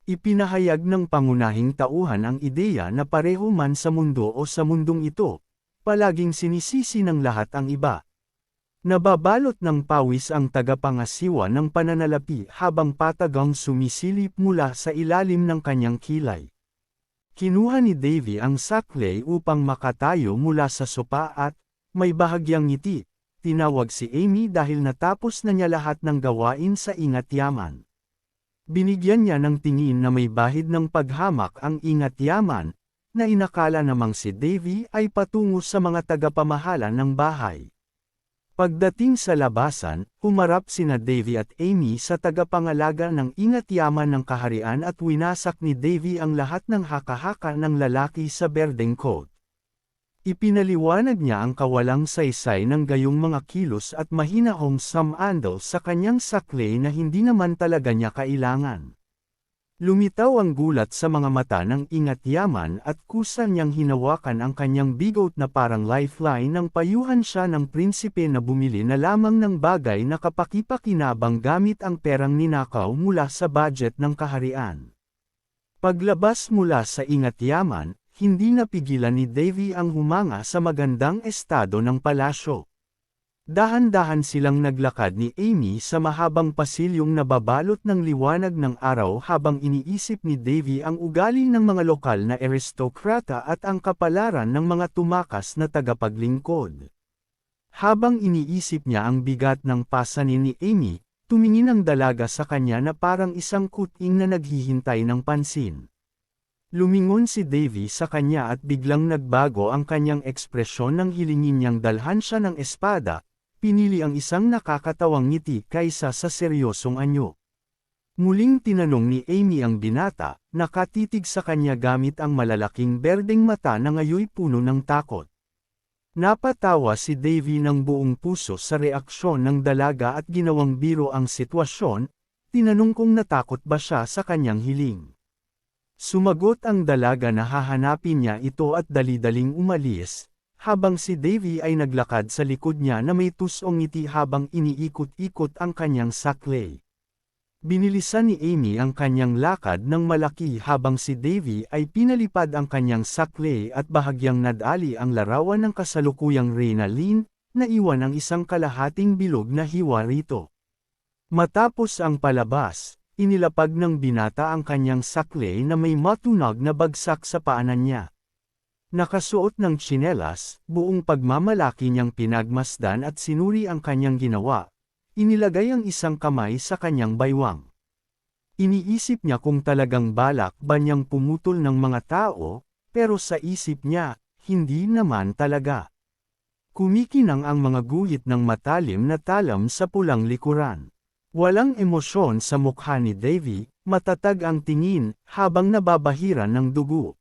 Ipinahayag ng pangunahing tauhan ang ideya na pareho man sa mundo o sa mundong ito, palaging sinisisi ng lahat ang iba. Nababalot ng pawis ang tagapangasiwa ng pananalapi habang patagang sumisilip mula sa ilalim ng kanyang kilay. Kinuha ni Davy ang saklay upang makatayo mula sa sopa at, may bahagyang ngiti, tinawag si Amy dahil natapos na niya lahat ng gawain sa Ingat Yaman. Binigyan niya ng tingin na may bahid ng paghamak ang Ingat Yaman, na inakala namang si Davy ay patungo sa mga tagapamahala ng bahay. Pagdating sa labasan, humarap sina Davy at Amy sa tagapangalaga ng Ingat Yaman ng kaharian at winasak ni Davy ang lahat ng haka-haka ng lalaki sa berdeng coat. Ipinaliwanag niya ang kawalang saysay ng gayong mga kilos at mahinahong samandal sa kanyang saklay na hindi naman talaga niya kailangan. Lumitaw ang gulat sa mga mata ng Ingat Yaman at kusa niyang hinawakan ang kanyang bigot na parang lifeline nang payuhan siya ng prinsipe na bumili na lamang ng bagay na kapaki-pakinabang gamit ang perang ninakaw mula sa budget ng kaharian. Paglabas mula sa Ingat Yaman, hindi napigilan ni Davy ang humanga sa magandang estado ng palasyo. Dahan-dahan silang naglakad ni Amy sa mahabang pasilyong nababalot ng liwanag ng araw habang iniisip ni Davy ang ugali ng mga lokal na aristokrata at ang kapalaran ng mga tumakas na tagapaglingkod. Habang iniisip niya ang bigat ng pasanin ni Amy, tumingin ang dalaga sa kanya na parang isang kuting na naghihintay ng pansin. Lumingon si Davy sa kanya at biglang nagbago ang kanyang ekspresyon nang hilingin niyang dalhan siya ng espada. Pinili ang isang nakakatawang ngiti kaysa sa seryosong anyo. Muling tinanong ni Amy ang binata, nakatitig sa kanya gamit ang malalaking berdeng mata na ngayoy puno ng takot. Napatawa si Davy ng buong puso sa reaksyon ng dalaga at ginawang biro ang sitwasyon, tinanong kung natakot ba siya sa kanyang hiling. Sumagot ang dalaga na hahanapin niya ito at dali-daling umalis, habang si Davy ay naglakad sa likod niya na may tusong ngiti habang iniikot-ikot ang kanyang saklay. Binilisan ni Amy ang kanyang lakad ng malaki habang si Davy ay pinalipad ang kanyang saklay at bahagyang nadali ang larawan ng kasalukuyang Reyna Lynn, na iwan ang isang kalahating bilog na hiwa rito. Matapos ang palabas, inilapag ng binata ang kanyang saklay na may matunog na bagsak sa paanan niya. Nakasuot ng tsinelas, buong pagmamalaki niyang pinagmasdan at sinuri ang kanyang ginawa. Inilagay ang isang kamay sa kanyang baywang. Iniisip niya kung talagang balak ba niyang pumutol ng mga tao, pero sa isip niya, hindi naman talaga. Kumikinang ang mga guhit ng matalim na talam sa pulang likuran. Walang emosyon sa mukha ni Davy, matatag ang tingin, habang nababahiran ng dugo.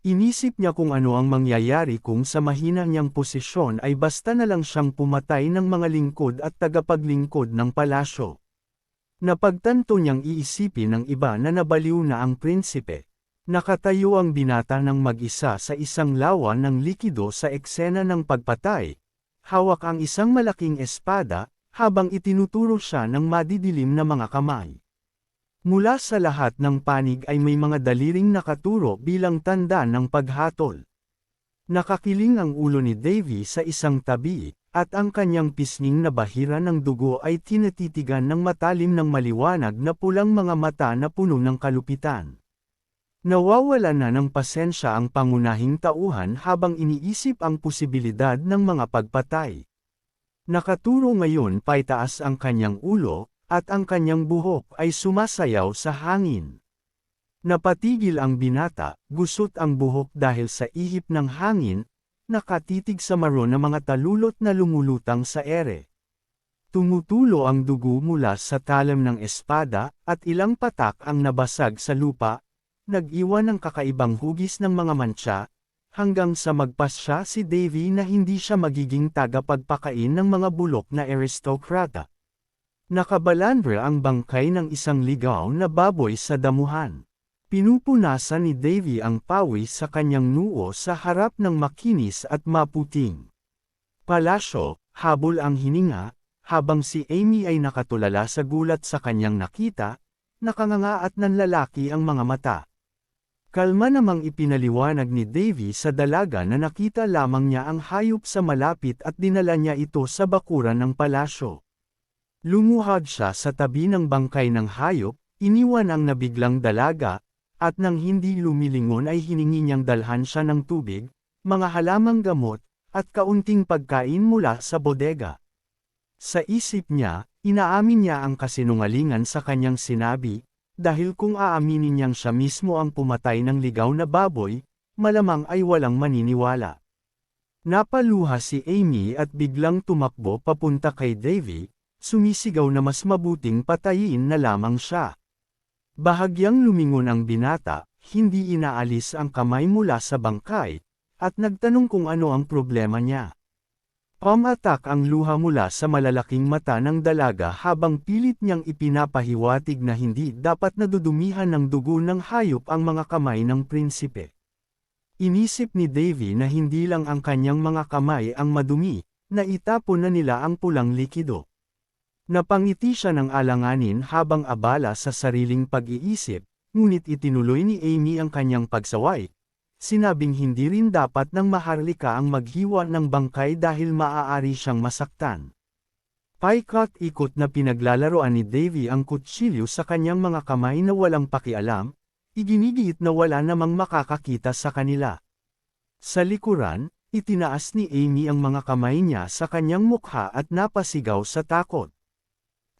Inisip niya kung ano ang mangyayari kung sa mahina niyang posisyon ay basta na lang siyang pumatay ng mga lingkod at tagapaglingkod ng palasyo. Napagtanto niyang iisipin ng iba na nabaliw na ang prinsipe. Nakatayo ang binata ng mag-isa sa isang lawan ng likido sa eksena ng pagpatay. Hawak ang isang malaking espada, habang itinuturo siya ng madidilim na mga kamay. Mula sa lahat ng panig ay may mga daliring nakaturo bilang tanda ng paghatol. Nakakiling ang ulo ni Davy sa isang tabi, at ang kanyang pisnging na bahira ng dugo ay tinatitigan ng matalim ng maliwanag na pulang mga mata na puno ng kalupitan. Nawawala na ng pasensya ang pangunahing tauhan habang iniisip ang posibilidad ng mga pagpatay. Nakaturo ngayon paitaas ang kanyang ulo, at ang kanyang buhok ay sumasayaw sa hangin. Napatigil ang binata, gusot ang buhok dahil sa ihip ng hangin, nakatitig sa maron na mga talulot na lumulutang sa ere. Tumutulo ang dugo mula sa talam ng espada, at ilang patak ang nabasag sa lupa, nag-iwan ng kakaibang hugis ng mga mantsa, hanggang sa magpasya si Davy na hindi siya magiging tagapagpakain ng mga bulok na aristokrata. Nakabalandra ang bangkay ng isang ligaw na baboy sa damuhan. Pinupunasan ni Davy ang pawis sa kanyang noo sa harap ng makinis at maputing palasyo, habol ang hininga, habang si Amy ay nakatulala sa gulat sa kanyang nakita, nakanganga at nanlalaki ang mga mata. Kalma namang ipinaliwanag ni Davy sa dalaga na nakita lamang niya ang hayop sa malapit at dinala niya ito sa bakuran ng palasyo. Lumuhod siya sa tabi ng bangkay ng hayop, iniwan ang nabiglang dalaga, at nang hindi lumilingon ay hiningi niyang dalhan siya ng tubig, mga halamang gamot, at kaunting pagkain mula sa bodega. Sa isip niya, inaamin niya ang kasinungalingan sa kanyang sinabi, dahil kung aaminin niyang siya mismo ang pumatay ng ligaw na baboy, malamang ay walang maniniwala. Napaluha si Amy at biglang tumakbo papunta kay Davy, sumisigaw na mas mabuting patayin na lamang siya. Bahagyang lumingon ang binata, hindi inaalis ang kamay mula sa bangkay, at nagtanong kung ano ang problema niya. Pumatak ang luha mula sa malalaking mata ng dalaga habang pilit niyang ipinapahiwatig na hindi dapat nadudumihan ng dugo ng hayop ang mga kamay ng prinsipe. Inisip ni Davy na hindi lang ang kanyang mga kamay ang madumi, na itapon na nila ang pulang likido. Napangiti siya ng alanganin habang abala sa sariling pag-iisip, ngunit itinuloy ni Amy ang kanyang pagsaway. Sinabing hindi rin dapat ng maharlika ang maghiwa ng bangkay dahil maaari siyang masaktan. Paikot-ikot na pinaglalaroan ni Davy ang kutsilyo sa kanyang mga kamay na walang pakialam, iginigit na wala namang makakakita sa kanila. Sa likuran, itinaas ni Amy ang mga kamay niya sa kanyang mukha at napasigaw sa takot.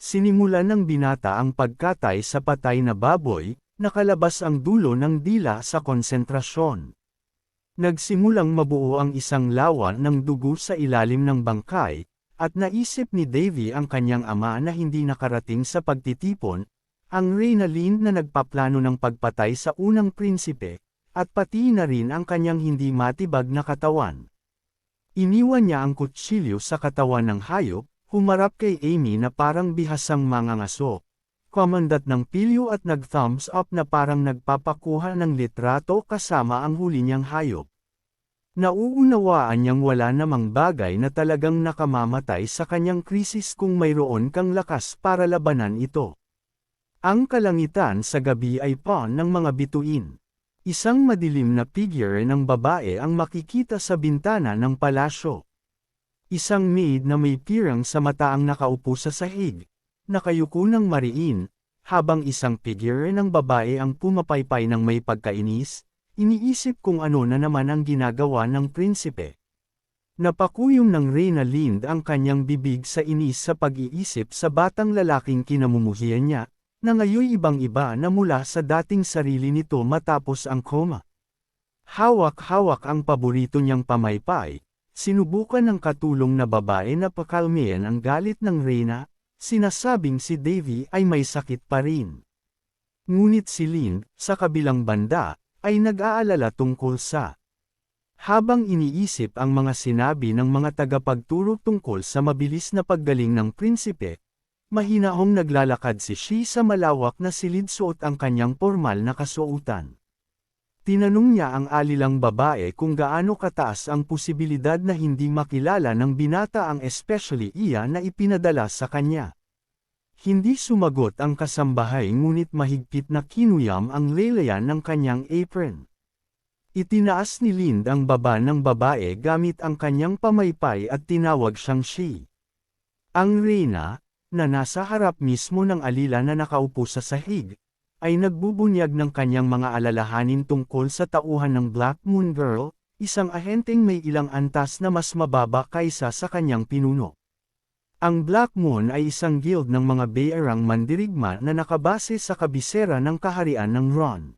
Sinimulan ng binata ang pagkatay sa patay na baboy, nakalabas ang dulo ng dila sa konsentrasyon. Nagsimulang mabuo ang isang lawan ng dugo sa ilalim ng bangkay, at naisip ni Davy ang kanyang ama na hindi nakarating sa pagtitipon, ang Reynalyn na nagpaplano ng pagpatay sa unang prinsipe, at pati na rin ang kanyang hindi matibag na katawan. Iniwan niya ang kutsilyo sa katawan ng hayop, humarap kay Amy na parang bihasang mangangaso, kumandat ng pilyo at nag-thumbs up na parang nagpapakuha ng litrato kasama ang huli niyang hayop. Nauunawaan niyang wala namang bagay na talagang nakamamatay sa kanyang krisis kung mayroon kang lakas para labanan ito. Ang kalangitan sa gabi ay pawn ng mga bituin. Isang madilim na figure ng babae ang makikita sa bintana ng palasyo. Isang maid na may pirang sa mata ang nakaupo sa sahig, nakayuko ng mariin, habang isang figure ng babae ang pumapaypay ng may pagkainis, iniisip kung ano na naman ang ginagawa ng prinsipe. Napakuyom ng Reyna Lind ang kanyang bibig sa inis sa pag-iisip sa batang lalaking kinamumuhian niya, na ngayoy ibang-iba na mula sa dating sarili nito matapos ang koma. Hawak-hawak ang paborito niyang pamaypay, sinubukan ng katulong na babae na pakalmihan ang galit ng Reyna, sinasabing si Davy ay may sakit pa rin. Ngunit si Lind, sa kabilang banda, ay nag-aalala tungkol sa. Habang iniisip ang mga sinabi ng mga tagapagturo tungkol sa mabilis na paggaling ng prinsipe, mahinahong naglalakad si Shi sa malawak na silid suot ang kanyang pormal na kasuotan. Tinanong niya ang alilang babae kung gaano kataas ang posibilidad na hindi makilala ng binata ang especially iya na ipinadala sa kanya. Hindi sumagot ang kasambahay ngunit mahigpit na kinuyam ang laylayan ng kanyang apron. Itinaas ni Lind ang baba ng babae gamit ang kanyang pamaypay at tinawag siyang Shi. Ang Reyna, na nasa harap mismo ng alila na nakaupo sa sahig, ay nagbubunyag ng kanyang mga alalahanin tungkol sa tauhan ng Black Moon Girl, isang ahenteng may ilang antas na mas mababa kaysa sa kanyang pinuno. Ang Black Moon ay isang guild ng mga bayarang mandirigma na nakabase sa kabisera ng kaharian ng Ron.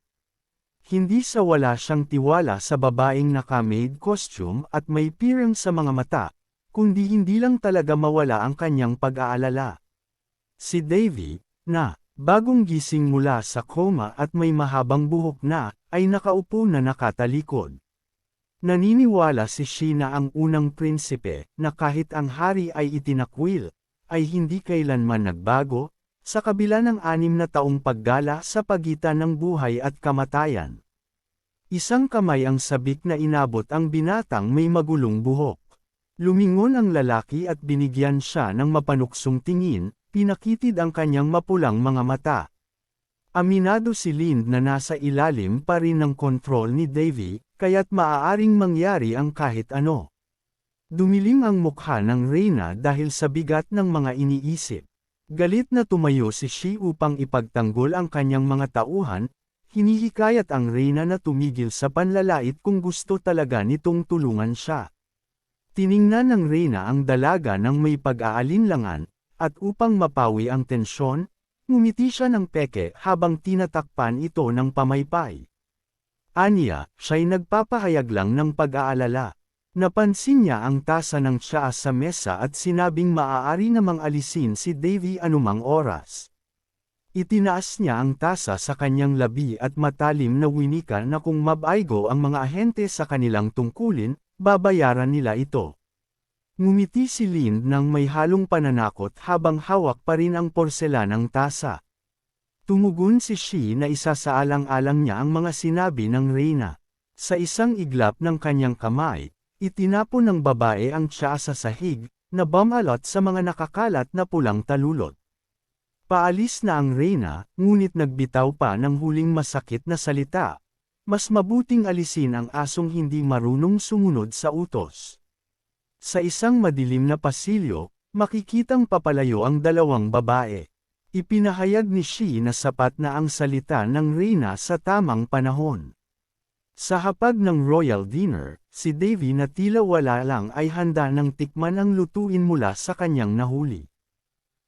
Hindi sa wala siyang tiwala sa babaeng naka-maid costume at may pirang sa mga mata, kundi hindi lang talaga mawala ang kanyang pag-aalala. Si Davy, na bagong gising mula sa koma at may mahabang buhok na, ay nakaupo na nakatalikod. Naniniwala si Shi na ang unang prinsipe, na kahit ang hari ay itinakwil, ay hindi kailanman nagbago, sa kabila ng 6 na taong paggala sa pagitan ng buhay at kamatayan. Isang kamay ang sabik na inabot ang binatang may magulong buhok. Lumingon ang lalaki at binigyan siya ng mapanuksong tingin, pinakitid ang kanyang mapulang mga mata. Aminado si Lind na nasa ilalim pa rin ng kontrol ni Davy, kaya't maaaring mangyari ang kahit ano. Dumilim ang mukha ng Reyna dahil sa bigat ng mga iniisip. Galit na tumayo si Shi upang ipagtanggol ang kanyang mga tauhan, hinihikayat ang Reyna na tumigil sa panlalait kung gusto talaga nitong tulungan siya. Tiningnan ng Reyna ang dalaga ng may pag-aalinlangan, at upang mapawi ang tensyon, ngumiti siya ng peke habang tinatakpan ito ng pamaypay. Aniya, siya'y nagpapahayag lang ng pag-aalala. Napansin niya ang tasa ng tsaa sa mesa at sinabing maaari namang alisin si Davy anumang oras. Itinaas niya ang tasa sa kanyang labi at matalim na winika na kung mabaigo ang mga ahente sa kanilang tungkulin, babayaran nila ito. Ngumiti si Lind nang may halong pananakot habang hawak pa rin ang porselanang tasa. Tumugon si Shi na isasaalang-alang niya ang mga sinabi ng Reyna. Sa isang iglap ng kanyang kamay, itinapon ng babae ang tsaa sa sahig, na bumalot sa mga nakakalat na pulang talulot. Paalis na ang Reyna, ngunit nagbitaw pa ng huling masakit na salita. Mas mabuting alisin ang asong hindi marunong sumunod sa utos. Sa isang madilim na pasilyo, makikitang papalayo ang dalawang babae. Ipinahayag ni Shi na sapat na ang salita ng Reyna sa tamang panahon. Sa hapag ng royal dinner, si Davy na tila wala lang ay handa ng tikman ang lutuin mula sa kanyang nahuli.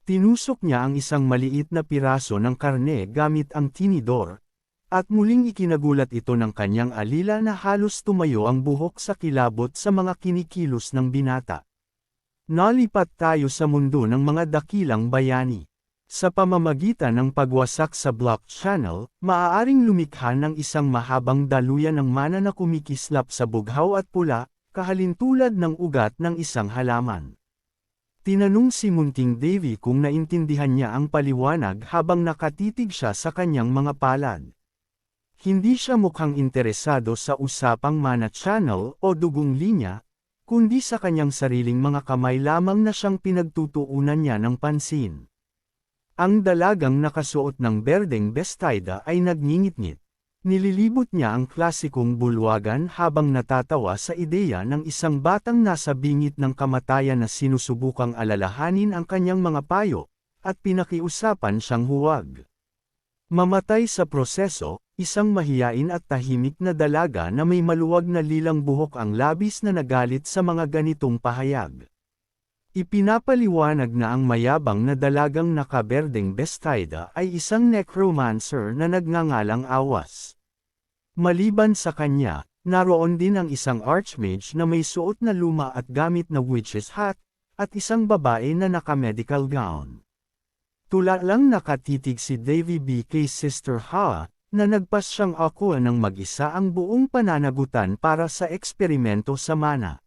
Tinusok niya ang isang maliit na piraso ng karne gamit ang tinidor, at muling ikinagulat ito ng kanyang alila na halos tumayo ang buhok sa kilabot sa mga kinikilos ng binata. Nalipat tayo sa mundo ng mga dakilang bayani. Sa pamamagitan ng pagwasak sa block channel, maaaring lumikha ng isang mahabang daluyan ng mana na kumikislap sa bughaw at pula, kahalintulad ng ugat ng isang halaman. Tinanong si Munting Davy kung naintindihan niya ang paliwanag habang nakatitig siya sa kanyang mga palad. Hindi siya mukhang interesado sa usapang mana channel o dugong linya, kundi sa kanyang sariling mga kamay lamang na siyang pinagtutuunan niya ng pansin. Ang dalagang nakasuot ng berdeng bestida ay nagngingit-ngit. Nililibot niya ang klasikong bulwagan habang natatawa sa ideya ng isang batang nasa bingit ng kamatayan na sinusubukang alalahanin ang kanyang mga payo, at pinakiusapan siyang huwag mamatay sa proseso, isang mahiyain at tahimik na dalaga na may maluwag na lilang buhok ang labis na nagalit sa mga ganitong pahayag. Ipinapaliwanag na ang mayabang na dalagang nakaberdeng bestida ay isang necromancer na nagngangalang Awas. Maliban sa kanya, naroon din ang isang archmage na may suot na luma at gamit na witch's hat, at isang babae na naka-medical gown. Tula lang nakatitig si Davy B kay Sister Ha, na nagpas siyang ako ng mag-isa ang buong pananagutan para sa eksperimento sa mana.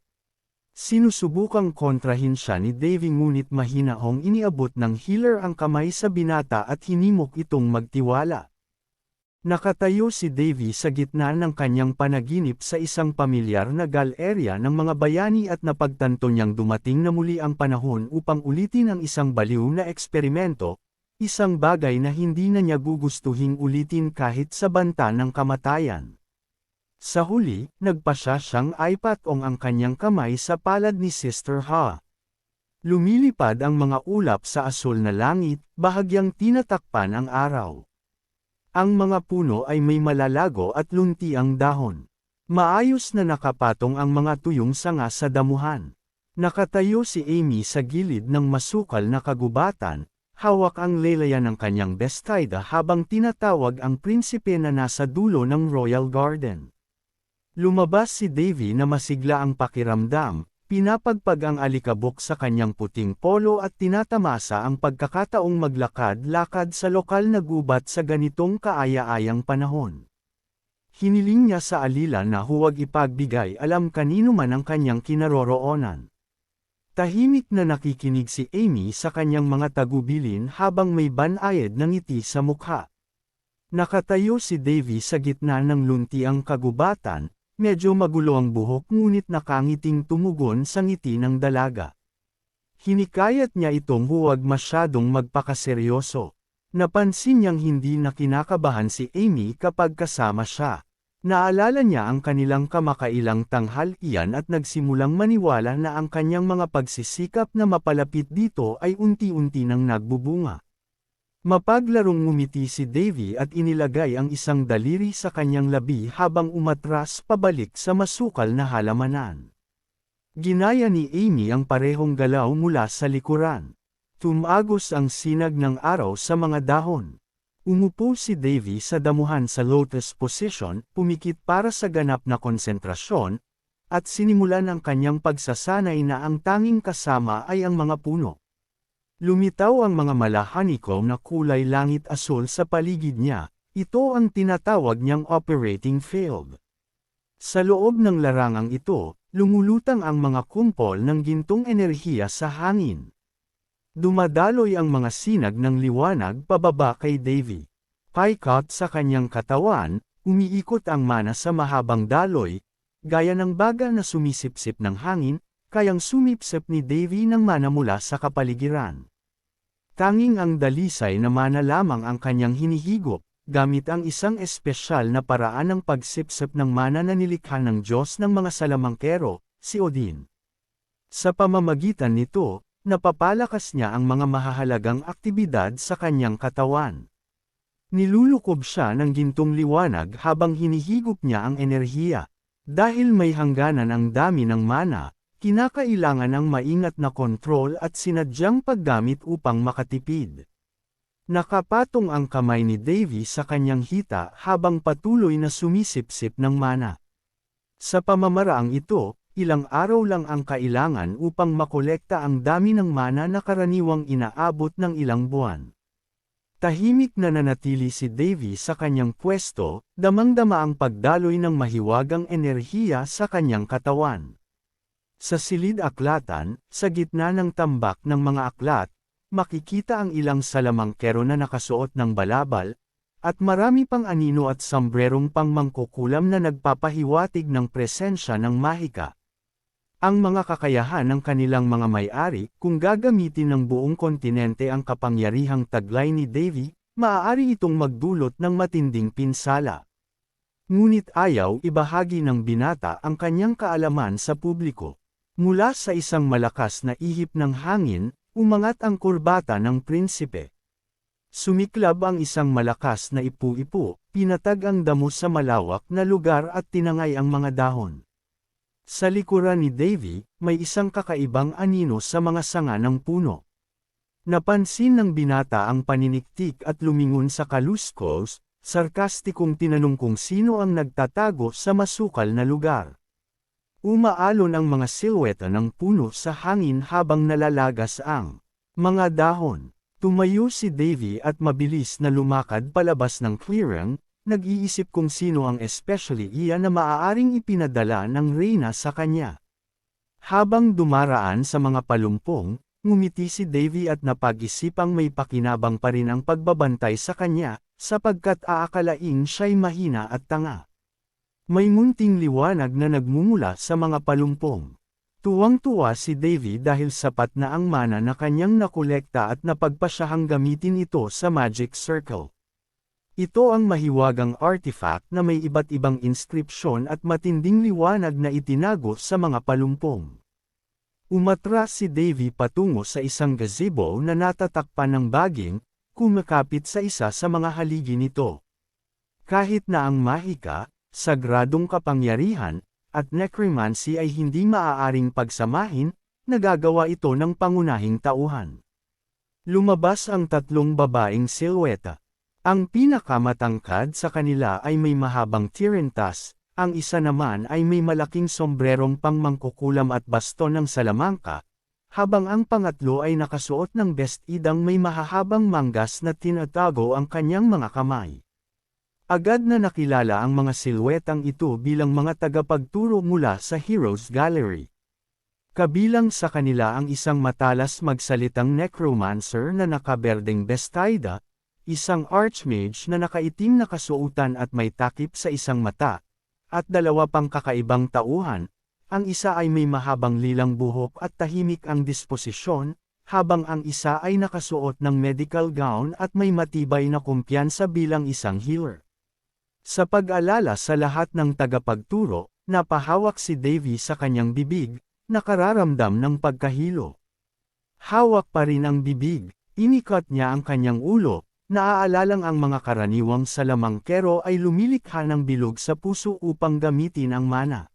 Sinusubukang kontrahin siya ni Davy ngunit mahinahong iniabot ng healer ang kamay sa binata at hinimok itong magtiwala. Nakatayo si Davy sa gitna ng kanyang panaginip sa isang pamilyar na galerya ng mga bayani at napagtanto niyang dumating na muli ang panahon upang ulitin ang isang baliw na eksperimento, isang bagay na hindi na niya gugustuhing ulitin kahit sa banta ng kamatayan. Sa huli, nagpasya siyang ipatong ang kanyang kamay sa palad ni Sister Ha. Lumilipad ang mga ulap sa asul na langit, bahagyang tinatakpan ang araw. Ang mga puno ay may malalago at lunti ang dahon. Maayos na nakapatong ang mga tuyong sanga sa damuhan. Nakatayo si Amy sa gilid ng masukal na kagubatan, hawak ang lelayan ng kanyang bestida habang tinatawag ang prinsipe na nasa dulo ng Royal Garden. Lumabas si Davy na masigla ang pakiramdam, pinapagpag ang alikabok sa kanyang puting polo at tinatamasa ang pagkakataong maglakad-lakad sa lokal na gubat sa ganitong kaaya-ayang panahon. Hiniling niya sa alila na huwag ipagbigay alam kanino man ang kanyang kinaroroonan. Tahimik na nakikinig si Amy sa kanyang mga tagubilin habang may banayad na ngiti sa mukha. Nakatayo si Davy sa gitna ng luntiang kagubatan, medyo magulo ang buhok ngunit nakangiting tumugon sa ngiti ng dalaga. Hinikayat niya itong huwag masyadong magpakaseryoso. Napansin niyang hindi na kinakabahan si Amy kapag kasama siya. Naalala niya ang kanilang kamakailang tanghalian at nagsimulang maniwala na ang kanyang mga pagsisikap na mapalapit dito ay unti-unti nang nagbubunga. Mapaglarong ngumiti si Davy at inilagay ang isang daliri sa kanyang labi habang umatras pabalik sa masukal na halamanan. Ginaya ni Amy ang parehong galaw mula sa likuran. Tumagos ang sinag ng araw sa mga dahon. Umupo si Davy sa damuhan sa lotus position, pumikit para sa ganap na konsentrasyon, at sinimulan ang kanyang pagsasanay na ang tanging kasama ay ang mga puno. Lumitaw ang mga malahanikom na kulay langit asul sa paligid niya, ito ang tinatawag niyang operating field. Sa loob ng larangang ito, lumulutang ang mga kumpol ng gintong enerhiya sa hangin. Dumadaloy ang mga sinag ng liwanag pababa kay Davy. Paikot sa kanyang katawan, umiikot ang mana sa mahabang daloy, gaya ng baga na sumisipsip ng hangin, kayang sumipsip ni Davy ng mana mula sa kapaligiran. Tanging ang dalisay na mana lamang ang kanyang hinihigop, gamit ang isang espesyal na paraan ng pagsipsip ng mana na nilikha ng Diyos ng mga salamangkero, si Odin. Sa pamamagitan nito, napapalakas niya ang mga mahahalagang aktibidad sa kanyang katawan. Nilulukob siya ng gintong liwanag habang hinihigop niya ang enerhiya. Dahil may hangganan ang dami ng mana, kinakailangan ng maingat na kontrol at sinadyang paggamit upang makatipid. Nakapatong ang kamay ni Davy sa kanyang hita habang patuloy na sumisipsip ng mana. Sa pamamaraang ito, ilang araw lang ang kailangan upang makolekta ang dami ng mana na karaniwang inaabot ng ilang buwan. Tahimik na nanatili si Davy sa kanyang pwesto, damang-dama ang pagdaloy ng mahiwagang enerhiya sa kanyang katawan. Sa silid-aklatan, sa gitna ng tambak ng mga aklat, makikita ang ilang salamangkero na nakasuot ng balabal, at marami pang anino at sombrerong pangmangkukulam na nagpapahiwatig ng presensya ng mahika. Ang mga kakayahan ng kanilang mga may-ari, kung gagamitin ng buong kontinente ang kapangyarihang taglay ni Davy, maaari itong magdulot ng matinding pinsala. Ngunit ayaw ibahagi ng binata ang kanyang kaalaman sa publiko. Mula sa isang malakas na ihip ng hangin, umangat ang kurbata ng prinsipe. Sumiklab ang isang malakas na ipu-ipo, pinatag ang damo sa malawak na lugar at tinangay ang mga dahon. Sa likuran ni Davy, may isang kakaibang anino sa mga sanga ng puno. Napansin ng binata ang paniniktik at lumingon sa kaluskos, sarkastikong tinanong kung sino ang nagtatago sa masukal na lugar. Umaalon ang mga silweta ng puno sa hangin habang nalalagas ang mga dahon. Tumayo si Davy at mabilis na lumakad palabas ng clearing, nag-iisip kung sino ang especially iyan na maaaring ipinadala ng reyna sa kanya. Habang dumaraan sa mga palumpong, ngumiti si Davy at napag-isipang may pakinabang pa rin ang pagbabantay sa kanya, sapagkat aakalaing siya'y mahina at tanga. May munting liwanag na nagmumula sa mga palumpong. Tuwang-tuwa si Davy dahil sapat na ang mana na kanyang nakolekta at napagpasyahang gamitin ito sa Magic Circle. Ito ang mahiwagang artifact na may iba't ibang inskripsyon at matinding liwanag na itinago sa mga palumpong. Umatras si Davy patungo sa isang gazebo na natatakpan ng baging, kumakapit sa isa sa mga haligi nito. Kahit na ang mahika, sagradong kapangyarihan, at necromancy ay hindi maaaring pagsamahin, nagagawa ito ng pangunahing tauhan. Lumabas ang tatlong babaeng silweta. Ang pinakamatangkad sa kanila ay may mahabang tirentas, ang isa naman ay may malaking sombrerong pangmangkukulam at baston ng salamangka, habang ang pangatlo ay nakasuot ng bestidang may mahahabang manggas na tinatago ang kanyang mga kamay. Agad na nakilala ang mga silwetang ito bilang mga tagapagturo mula sa Heroes Gallery. Kabilang sa kanila ang isang matalas magsalitang necromancer na nakaberdeng bestida, isang archmage na nakaitim na kasuotan at may takip sa isang mata, at dalawa pang kakaibang tauhan, ang isa ay may mahabang lilang buhok at tahimik ang disposisyon, habang ang isa ay nakasuot ng medical gown at may matibay na kumpiyansa bilang isang healer. Sa pag-alala sa lahat ng tagapagturo, napahawak si Davy sa kanyang bibig, nakararamdam ng pagkahilo. Hawak pa rin ang bibig, inikot niya ang kanyang ulo, naaalalang ang mga karaniwang salamangkero ay lumilikha ng bilog sa puso upang gamitin ang mana.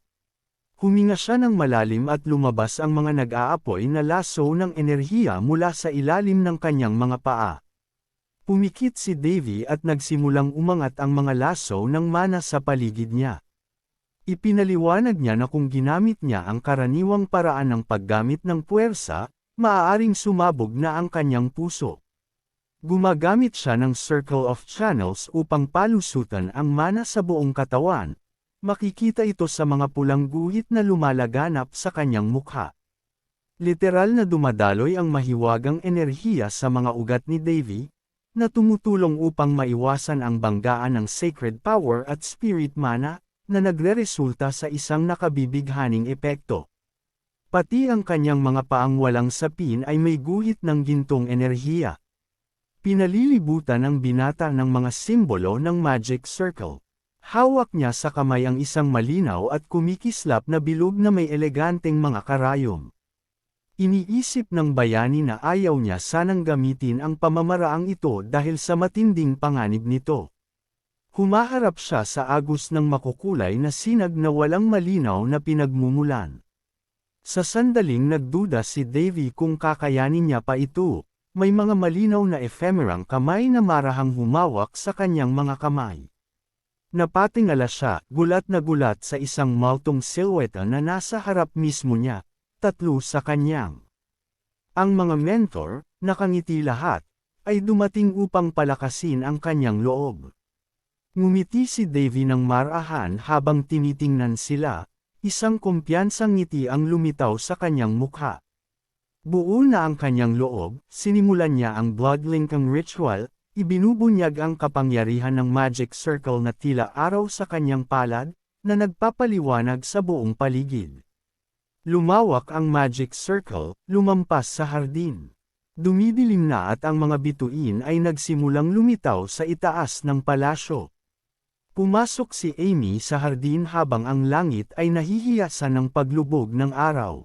Huminga siya ng malalim at lumabas ang mga nag-aapoy na laso ng enerhiya mula sa ilalim ng kanyang mga paa. Pumikit si Davy at nagsimulang umangat ang mga laso ng mana sa paligid niya. Ipinaliwanag niya na kung ginamit niya ang karaniwang paraan ng paggamit ng puwersa, maaaring sumabog na ang kanyang puso. Gumagamit siya ng Circle of Channels upang palusutan ang mana sa buong katawan. Makikita ito sa mga pulang guhit na lumalaganap sa kanyang mukha. Literal na dumadaloy ang mahiwagang enerhiya sa mga ugat ni Davy, na tumutulong upang maiwasan ang banggaan ng sacred power at spirit mana, na nagreresulta sa isang nakabibighaning epekto. Pati ang kanyang mga paang walang sapin ay may guhit ng gintong enerhiya. Pinalilibutan ng binata ng mga simbolo ng Magic Circle. Hawak niya sa kamay ang isang malinaw at kumikislap na bilog na may eleganteng mga karayom. Iniisip ng bayani na ayaw niya sanang gamitin ang pamamaraang ito dahil sa matinding panganib nito. Humaharap siya sa agos ng makukulay na sinag na walang malinaw na pinagmumulan. Sa sandaling nagduda si Davy kung kakayanin niya pa ito, may mga malinaw na ephemerang kamay na marahang humawak sa kanyang mga kamay. Napatingala siya, gulat na gulat sa isang maltong silweta na nasa harap mismo niya. Tatlo sa kanyang. Ang mga mentor, nakangiti lahat, ay dumating upang palakasin ang kanyang loob. Ngumiti si Davy ng marahan habang tinitingnan sila, isang kumpiyansang ngiti ang lumitaw sa kanyang mukha. Buo na ang kanyang loob, sinimulan niya ang bloodlinking ritual, ibinubunyag ang kapangyarihan ng Magic Circle na tila araw sa kanyang palad, na nagpapaliwanag sa buong paligid. Lumawak ang Magic Circle, lumampas sa hardin. Dumidilim na at ang mga bituin ay nagsimulang lumitaw sa itaas ng palasyo. Pumasok si Amy sa hardin habang ang langit ay nahihiyasan ng paglubog ng araw.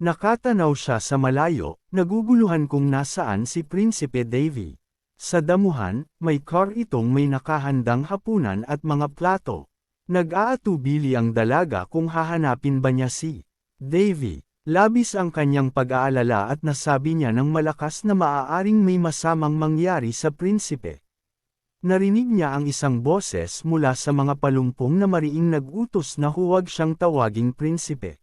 Nakatanaw siya sa malayo, naguguluhan kung nasaan si Prinsipe Davy. Sa damuhan, may car itong may nakahandang hapunan at mga plato. Nag-aatubili ang dalaga kung hahanapin ba niya si Davy. Labis ang kanyang pag-aalala at nasabi niya ng malakas na maaaring may masamang mangyari sa prinsipe. Narinig niya ang isang boses mula sa mga palumpong na mariing nag-utos na huwag siyang tawaging prinsipe.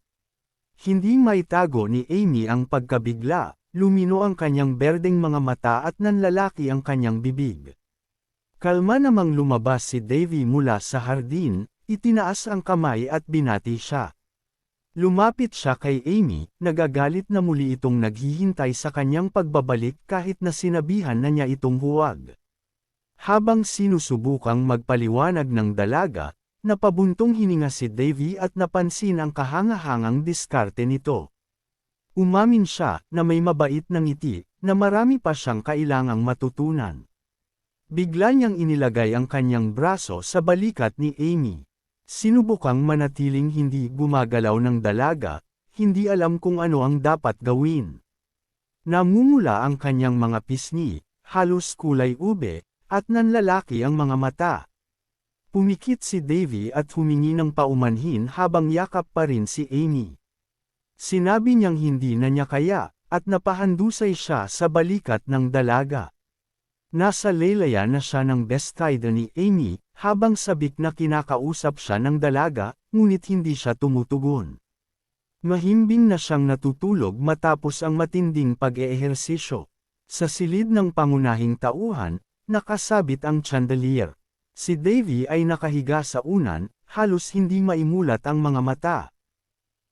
Hindi maitago ni Amy ang pagkabigla. Lumino ang kanyang berdeng mga mata at nanlalaki ang kanyang bibig. Kalma namang lumabas si Davy mula sa hardin, itinaas ang kamay at binati siya. Lumapit siya kay Amy, nagagalit na muli itong naghihintay sa kanyang pagbabalik kahit na sinabihan na niya itong huwag. Habang sinusubukang magpaliwanag ng dalaga, napabuntong hininga si Davy at napansin ang kahangahangang diskarte nito. Umamin siya na may mabait na ngiti, na marami pa siyang kailangang matutunan. Bigla niyang inilagay ang kanyang braso sa balikat ni Amy. Sinubukang manatiling hindi gumagalaw ng dalaga, hindi alam kung ano ang dapat gawin. Namumula ang kanyang mga pisngi, halos kulay ube, at nanlalaki ang mga mata. Pumikit si Davy at humingi ng paumanhin habang yakap pa rin si Amy. Sinabi niyang hindi na niya kaya, at napahandusay siya sa balikat ng dalaga. Nasa laylayan na siya ng bestida ni Amy, habang sabik na kinakausap siya ng dalaga, ngunit hindi siya tumutugon. Mahimbing na siyang natutulog matapos ang matinding pag-eehersisyo. Sa silid ng pangunahing tauhan, nakasabit ang chandelier. Si Davy ay nakahiga sa unan, halos hindi maimulat ang mga mata.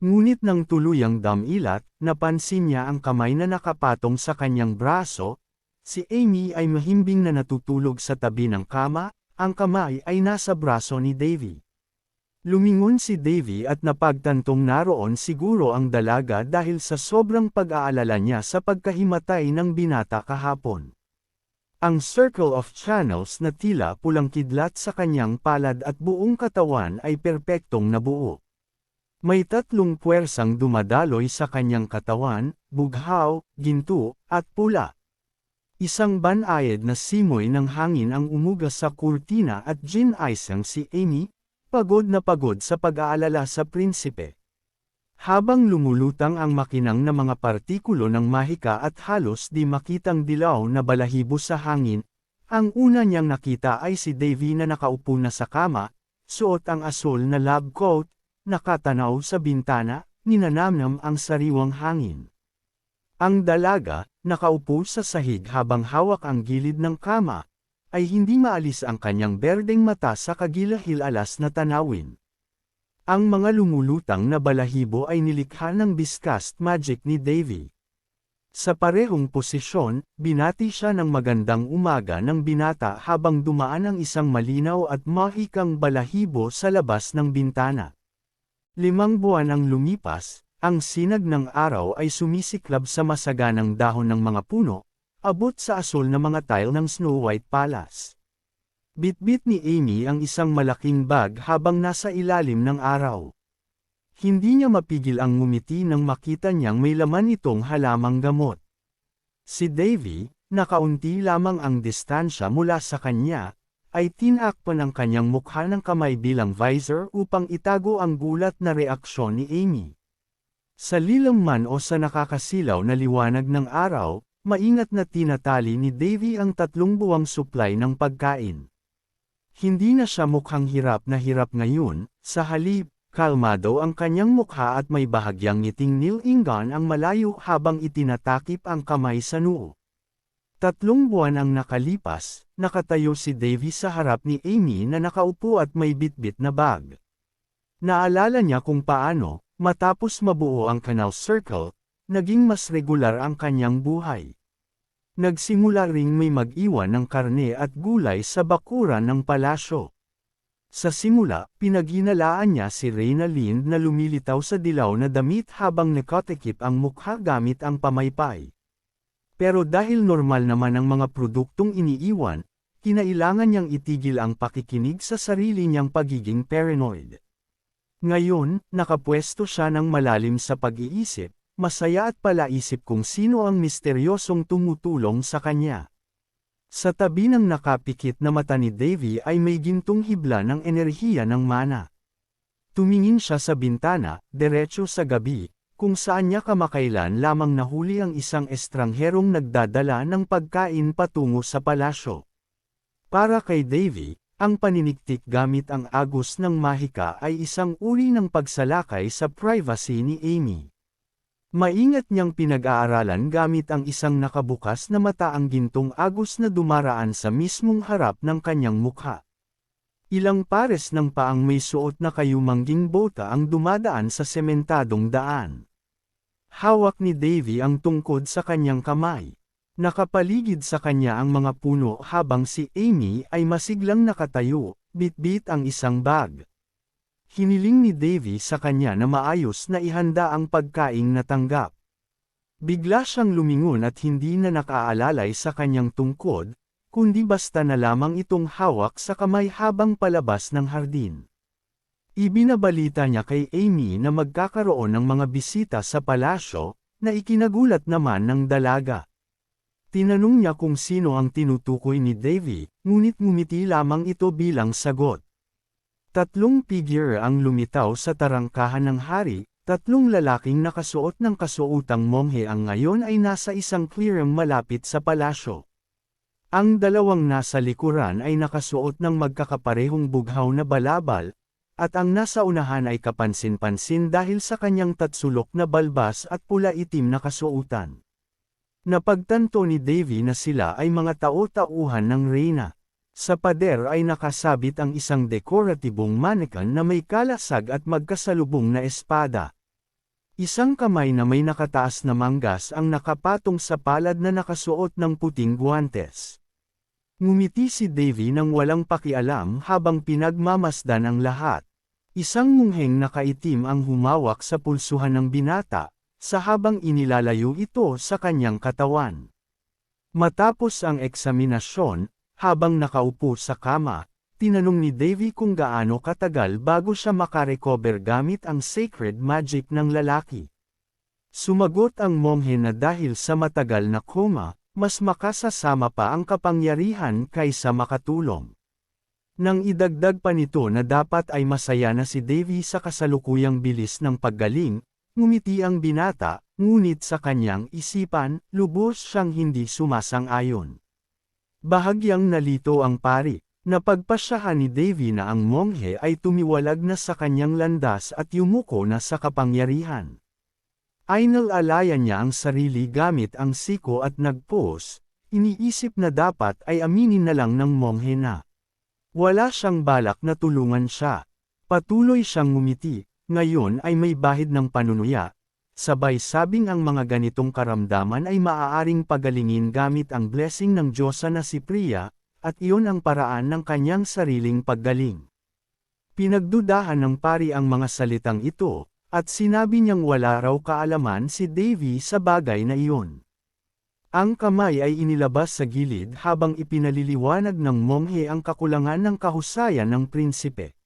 Ngunit nang tuluyang damilat, napansin niya ang kamay na nakapatong sa kanyang braso. Si Amy ay mahimbing na natutulog sa tabi ng kama, ang kamay ay nasa braso ni Davy. Lumingon si Davy at napagtantong naroon siguro ang dalaga dahil sa sobrang pag-aalala niya sa pagkahimatay ng binata kahapon. Ang circle of channels na tila pulang kidlat sa kanyang palad at buong katawan ay perpektong nabuo. May tatlong puwersang dumadaloy sa kanyang katawan, bughaw, ginto, at pula. Isang banayad na simoy ng hangin ang umugas sa kurtina at ginaisang si Amy, pagod na pagod sa pag-aalala sa prinsipe. Habang lumulutang ang makinang na mga partikulo ng mahika at halos di makitang dilaw na balahibo sa hangin, ang una niyang nakita ay si Davy na nakaupo na sa kama, suot ang asul na lab coat, nakatanaw sa bintana, ninanamnam ang sariwang hangin. Ang dalaga, nakaupo sa sahig habang hawak ang gilid ng kama, ay hindi maalis ang kanyang berdeng mata sa kagilahil-alas na tanawin. Ang mga lumulutang na balahibo ay nilikha ng Viscast Magic ni Davy. Sa parehong posisyon, binati siya ng magandang umaga ng binata habang dumaan ang isang malinaw at mahikang balahibo sa labas ng bintana. 5 buwan ang lumipas, ang sinag ng araw ay sumisiklab sa masaganang dahon ng mga puno, abot sa asul na mga tile ng Snow White Palace. Bitbit ni Amy ang isang malaking bag habang nasa ilalim ng araw. Hindi niya mapigil ang ngumiti nang makita niyang may laman itong halamang gamot. Si Davy, na kaunti lamang ang distansya mula sa kanya, ay tinakpan ang kanyang mukha ng kamay bilang visor upang itago ang gulat na reaksyon ni Amy. Sa lilam man o sa nakakasilaw na liwanag ng araw, maingat na tinatali ni Davy ang 3 buwang supply ng pagkain. Hindi na siya mukhang hirap na hirap ngayon, sa halip, kalmado ang kanyang mukha at may bahagyang ngiting nilingan ang malayo habang itinatakip ang kamay sa noo. 3 buwan ang nakalipas, nakatayo si Davy sa harap ni Amy na nakaupo at may bitbit na bag. Naalala niya kung paano, matapos mabuo ang Canal Circle, naging mas regular ang kanyang buhay. Nagsimula ring may mag-iwan ng karne at gulay sa bakuran ng palasyo. Sa simula, pinaghinalaan niya si Reyna Lind na lumilitaw sa dilaw na damit habang nakatikip ang mukha gamit ang pamaypay. Pero dahil normal naman ang mga produktong iniiwan, kinailangan niyang itigil ang pakikinig sa sarili niyang pagiging paranoid. Ngayon, nakapwesto siya ng malalim sa pag-iisip, masaya at palaisip kung sino ang misteryosong tumutulong sa kanya. Sa tabi ng nakapikit na mata ni Davy ay may gintong hibla ng enerhiya ng mana. Tumingin siya sa bintana, diretso sa gabi, kung saan niya kamakailan lamang nahuli ang isang estrangherong nagdadala ng pagkain patungo sa palasyo. Para kay Davy, ang paniniktik gamit ang agos ng mahika ay isang uri ng pagsalakay sa privacy ni Amy. Maingat niyang pinag-aaralan gamit ang isang nakabukas na mata ang gintong agos na dumaraan sa mismong harap ng kanyang mukha. Ilang pares ng paang may suot na kayumangging bota ang dumadaan sa sementadong daan. Hawak ni Davy ang tungkod sa kanyang kamay. Nakapaligid sa kanya ang mga puno habang si Amy ay masiglang nakatayo, bitbit ang isang bag. Hiniling ni Davy sa kanya na maayos na ihanda ang pagkaing natanggap. Bigla siyang lumingon at hindi na nakaalalay sa kanyang tungkod, kundi basta na lamang itong hawak sa kamay habang palabas ng hardin. Ibinabalita niya kay Amy na magkakaroon ng mga bisita sa palasyo, na ikinagulat naman ng dalaga. Tinanong niya kung sino ang tinutukoy ni Davy, ngunit ngumiti lamang ito bilang sagot. 3 figure ang lumitaw sa tarangkahan ng hari, 3 lalaking nakasuot ng kasuotang monghe ang ngayon ay nasa isang clearing malapit sa palasyo. Ang 2 nasa likuran ay nakasuot ng magkakaparehong bughaw na balabal, at ang nasa unahan ay kapansin-pansin dahil sa kanyang tatsulok na balbas at pula-itim na kasuotan. Napagtanto ni Davy na sila ay mga tao-tauhan ng reyna. Sa pader ay nakasabit ang isang dekoratibong mannequin na may kalasag at magkasalubong na espada. Isang kamay na may nakataas na manggas ang nakapatong sa palad na nakasuot ng puting guwantes. Ngumiti si Davy nang walang pakialam habang pinagmamasdan ang lahat. Isang mungheng nakaitim ang humawak sa pulsuhan ng binata, sa habang inilalayo ito sa kanyang katawan. Matapos ang eksaminasyon, habang nakaupo sa kama, tinanong ni Davy kung gaano katagal bago siya makarecover gamit ang sacred magic ng lalaki. Sumagot ang monghe na dahil sa matagal na koma, mas makasasama pa ang kapangyarihan kaysa makatulong. Nang idagdag pa nito na dapat ay masaya na si Davy sa kasalukuyang bilis ng paggaling, ngumiti ang binata, ngunit sa kanyang isipan, lubos siyang hindi sumasang-ayon. Bahagyang nalito ang pari, napagpasyahan ni Davy na ang monghe ay tumiwalag na sa kanyang landas at yumuko na sa kapangyarihan. Inalalayan niya ang sarili gamit ang siko at nagpos, iniisip na dapat ay aminin na lang ng monghe na wala siyang balak na tulungan siya. Patuloy siyang ngumiti, ngayon ay may bahid ng panunuya. Sabay sabing ang mga ganitong karamdaman ay maaaring pagalingin gamit ang blessing ng Diyosa na si Priya, at iyon ang paraan ng kanyang sariling paggaling. Pinagdudahan ng pari ang mga salitang ito, at sinabi niyang wala raw kaalaman si Davy sa bagay na iyon. Ang kamay ay inilabas sa gilid habang ipinaliliwanag ng monghe ang kakulangan ng kahusayan ng prinsipe.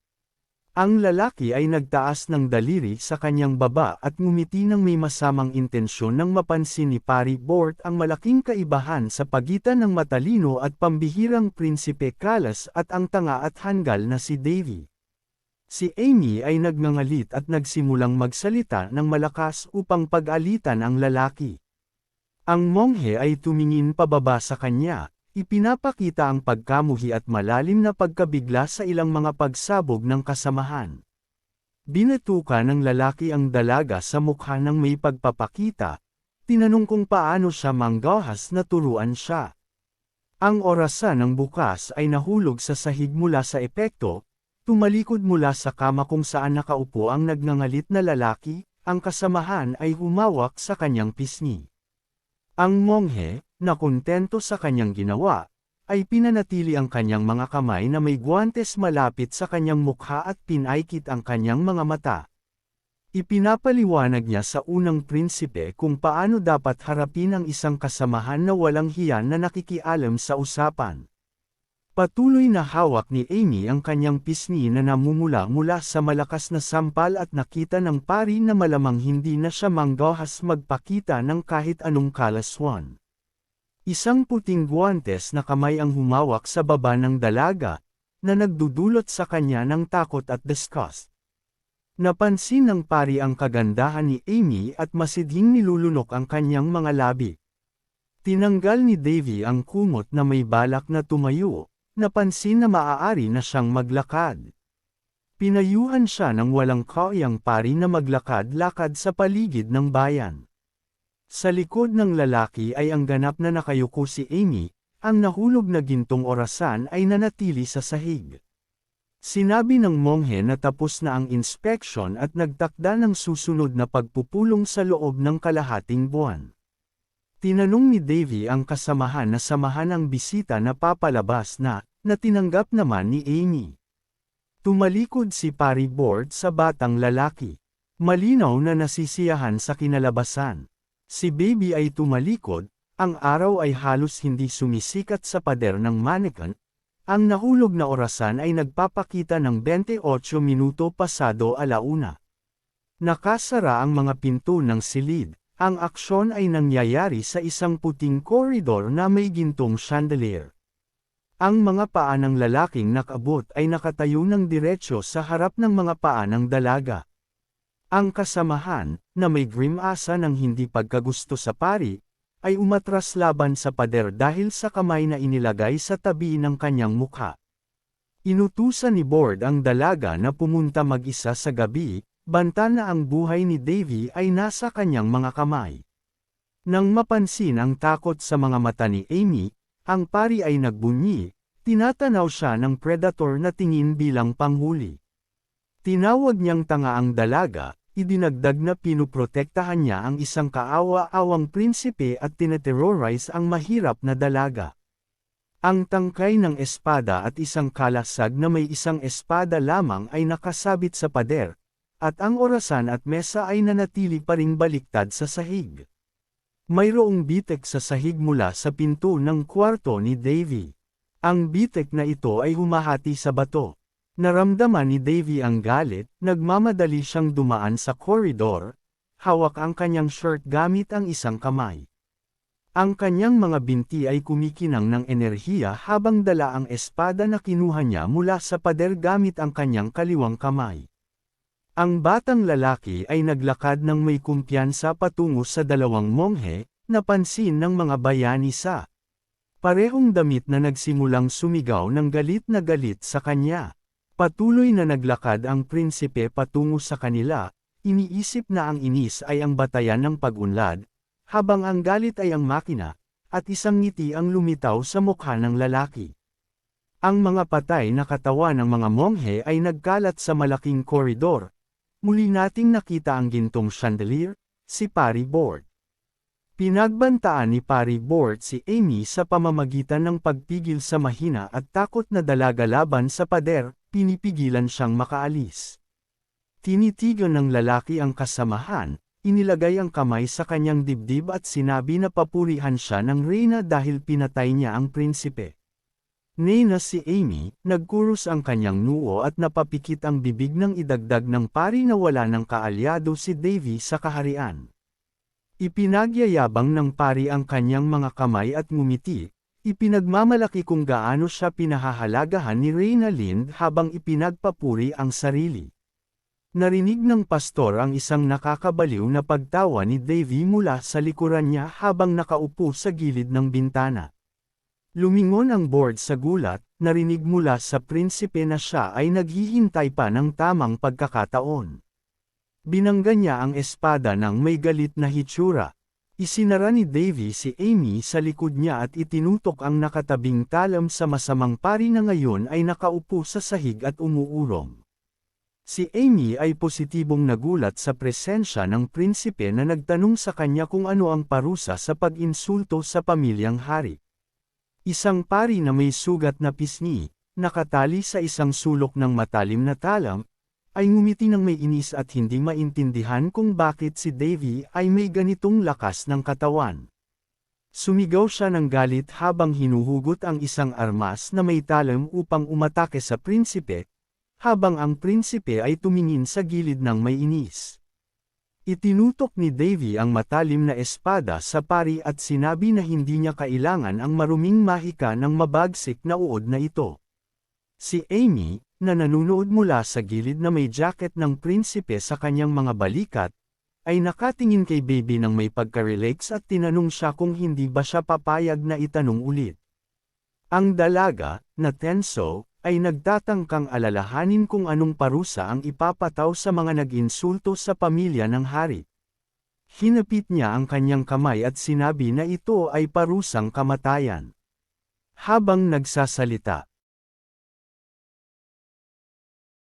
Ang lalaki ay nagtaas ng daliri sa kanyang baba at ngumiti ng may masamang intensyon nang mapansin ni Pari Bort ang malaking kaibahan sa pagitan ng matalino at pambihirang prinsipe Kalas at ang tanga at hanggal na si Davy. Si Amy ay nagngangalit at nagsimulang magsalita ng malakas upang pag-alitan ang lalaki. Ang monghe ay tumingin pababa sa kanya. Ipinapakita ang pagkamuhi at malalim na pagkabigla sa ilang mga pagsabog ng kasamahan. Binatuka ng lalaki ang dalaga sa mukha ng may pagpapakita, tinanong kung paano siya manggahas na turuan siya. Ang orasan ng bukas ay nahulog sa sahig mula sa epekto, tumalikod mula sa kama kung saan nakaupo ang nagngangalit na lalaki, ang kasamahan ay humawak sa kanyang pisngi. Ang monghe, na kontento sa kanyang ginawa, ay pinanatili ang kanyang mga kamay na may guwantes malapit sa kanyang mukha at pinaikit ang kanyang mga mata. Ipinapaliwanag niya sa unang prinsipe kung paano dapat harapin ang isang kasamahan na walang hiya na nakikialam sa usapan. Patuloy na hawak ni Amy ang kanyang pisngi na namumula mula sa malakas na sampal at nakita ng pari na malamang hindi na siya manggahas magpakita ng kahit anong kalaswan. Isang puting guwantes na kamay ang humawak sa baba ng dalaga, na nagdudulot sa kanya ng takot at disgust. Napansin ng pari ang kagandahan ni Amy at masidhing nilulunok ang kanyang mga labi. Tinanggal ni Davy ang kumot na may balak na tumayo, napansin na maaari na siyang maglakad. Pinayuhan siya ng walang kayang pari na maglakad-lakad sa paligid ng bayan. Sa likod ng lalaki ay ang ganap na nakayuko si Amy, ang nahulog na gintong orasan ay nanatili sa sahig. Sinabi ng monghe na tapos na ang inspeksyon at nagtakda ng susunod na pagpupulong sa loob ng kalahating buwan. Tinanong ni Davy ang kasamahan na samahan ang bisita na papalabas na tinanggap naman ni Amy. Tumalikod si Pari Board sa batang lalaki. Malinaw na nasisiyahan sa kinalabasan. Si Baby ay tumalikod, ang araw ay halos hindi sumisikat sa pader ng mannequin, ang nahulog na orasan ay nagpapakita ng 28 minuto pasado alauna. Nakasara ang mga pinto ng silid, ang aksyon ay nangyayari sa isang puting koridor na may gintong chandelier. Ang mga paa ng lalaking nakabot ay nakatayo ng diretsyo sa harap ng mga paa ng dalaga. Ang kasamahan, na may grimasa ng hindi pagkagusto sa pari, ay umatras laban sa pader dahil sa kamay na inilagay sa tabi ng kanyang mukha. Inutusan ni Board ang dalaga na pumunta mag-isa sa gabi, banta na ang buhay ni Davy ay nasa kanyang mga kamay. Nang mapansin ang takot sa mga mata ni Amy, ang pari ay nagbunyi, tinatanaw siya ng predator na tingin bilang panghuli. Tinawag niyang tanga ang dalaga, idinagdag na pinuprotektahan niya ang isang kaawa-awang prinsipe at tineterrorize ang mahirap na dalaga. Ang tangkay ng espada at isang kalasag na may isang espada lamang ay nakasabit sa pader, at ang orasan at mesa ay nanatili pa ring baliktad sa sahig. Mayroong bitek sa sahig mula sa pinto ng kwarto ni Davy. Ang bitek na ito ay humahati sa bato. Naramdaman ni Davy ang galit, nagmamadali siyang dumaan sa koridor, hawak ang kanyang shirt gamit ang isang kamay. Ang kanyang mga binti ay kumikinang ng enerhiya habang dala ang espada na kinuha niya mula sa pader gamit ang kanyang kaliwang kamay. Ang batang lalaki ay naglakad ng may kumpiyansa patungo sa dalawang monghe, napansin ng mga bayani sa parehong damit na nagsimulang sumigaw ng galit na galit sa kanya. Patuloy na naglakad ang prinsipe patungo sa kanila, iniisip na ang inis ay ang batayan ng pag-unlad, habang ang galit ay ang makina, at isang ngiti ang lumitaw sa mukha ng lalaki. Ang mga patay na katawan ng mga monghe ay nagkalat sa malaking koridor. Muli nating nakita ang gintong chandelier, si Pari Board. Pinagbantaan ni Pari Board si Amy sa pamamagitan ng pagpigil sa mahina at takot na dalaga laban sa pader, pinipigilan siyang makaalis. Tinitigan ng lalaki ang kasamahan, inilagay ang kamay sa kanyang dibdib at sinabi na papurihan siya ng reyna dahil pinatay niya ang prinsipe. Nena si Amy, nagkurus ang kanyang noo at napapikit ang bibig ng idagdag ng pari na wala ng kaalyado si Davy sa kaharian. Ipinagyayabang ng pari ang kanyang mga kamay at ngumiti, ipinagmamalaki kung gaano siya pinahahalagahan ni Reyna Lind habang ipinagpapuri ang sarili. Narinig ng pastor ang isang nakakabaliw na pagtawa ni Davy mula sa likuran niya habang nakaupo sa gilid ng bintana. Lumingon ang Board sa gulat, narinig mula sa prinsipe na siya ay naghihintay pa ng tamang pagkakataon. Binangga niya ang espada ng may galit na hitsura. Isinara ni Davy si Amy sa likod niya at itinutok ang nakatabing talam sa masamang pari na ngayon ay nakaupo sa sahig at umuurong. Si Amy ay positibong nagulat sa presensya ng prinsipe na nagtanong sa kanya kung ano ang parusa sa pag-insulto sa pamilyang hari. Isang pari na may sugat na pisngi, nakatali sa isang sulok ng matalim na talam, ay ngumiti ng may inis at hindi maintindihan kung bakit si Davy ay may ganitong lakas ng katawan. Sumigaw siya ng galit habang hinuhugot ang isang armas na may talam upang umatake sa prinsipe, habang ang prinsipe ay tumingin sa gilid ng may inis. Itinutok ni Davy ang matalim na espada sa pari at sinabi na hindi niya kailangan ang maruming mahika ng mabagsik na uod na ito. Si Amy, na nanunood mula sa gilid na may jacket ng prinsipe sa kanyang mga balikat, ay nakatingin kay Baby ng may pagka-relax at tinanong siya kung hindi ba siya papayag na itanong ulit. Ang dalaga, na tenso, ay nagtatangkang alalahanin kung anong parusa ang ipapataw sa mga nag-insulto sa pamilya ng hari. Hinapit niya ang kanyang kamay at sinabi na ito ay parusang kamatayan. Habang nagsasalita,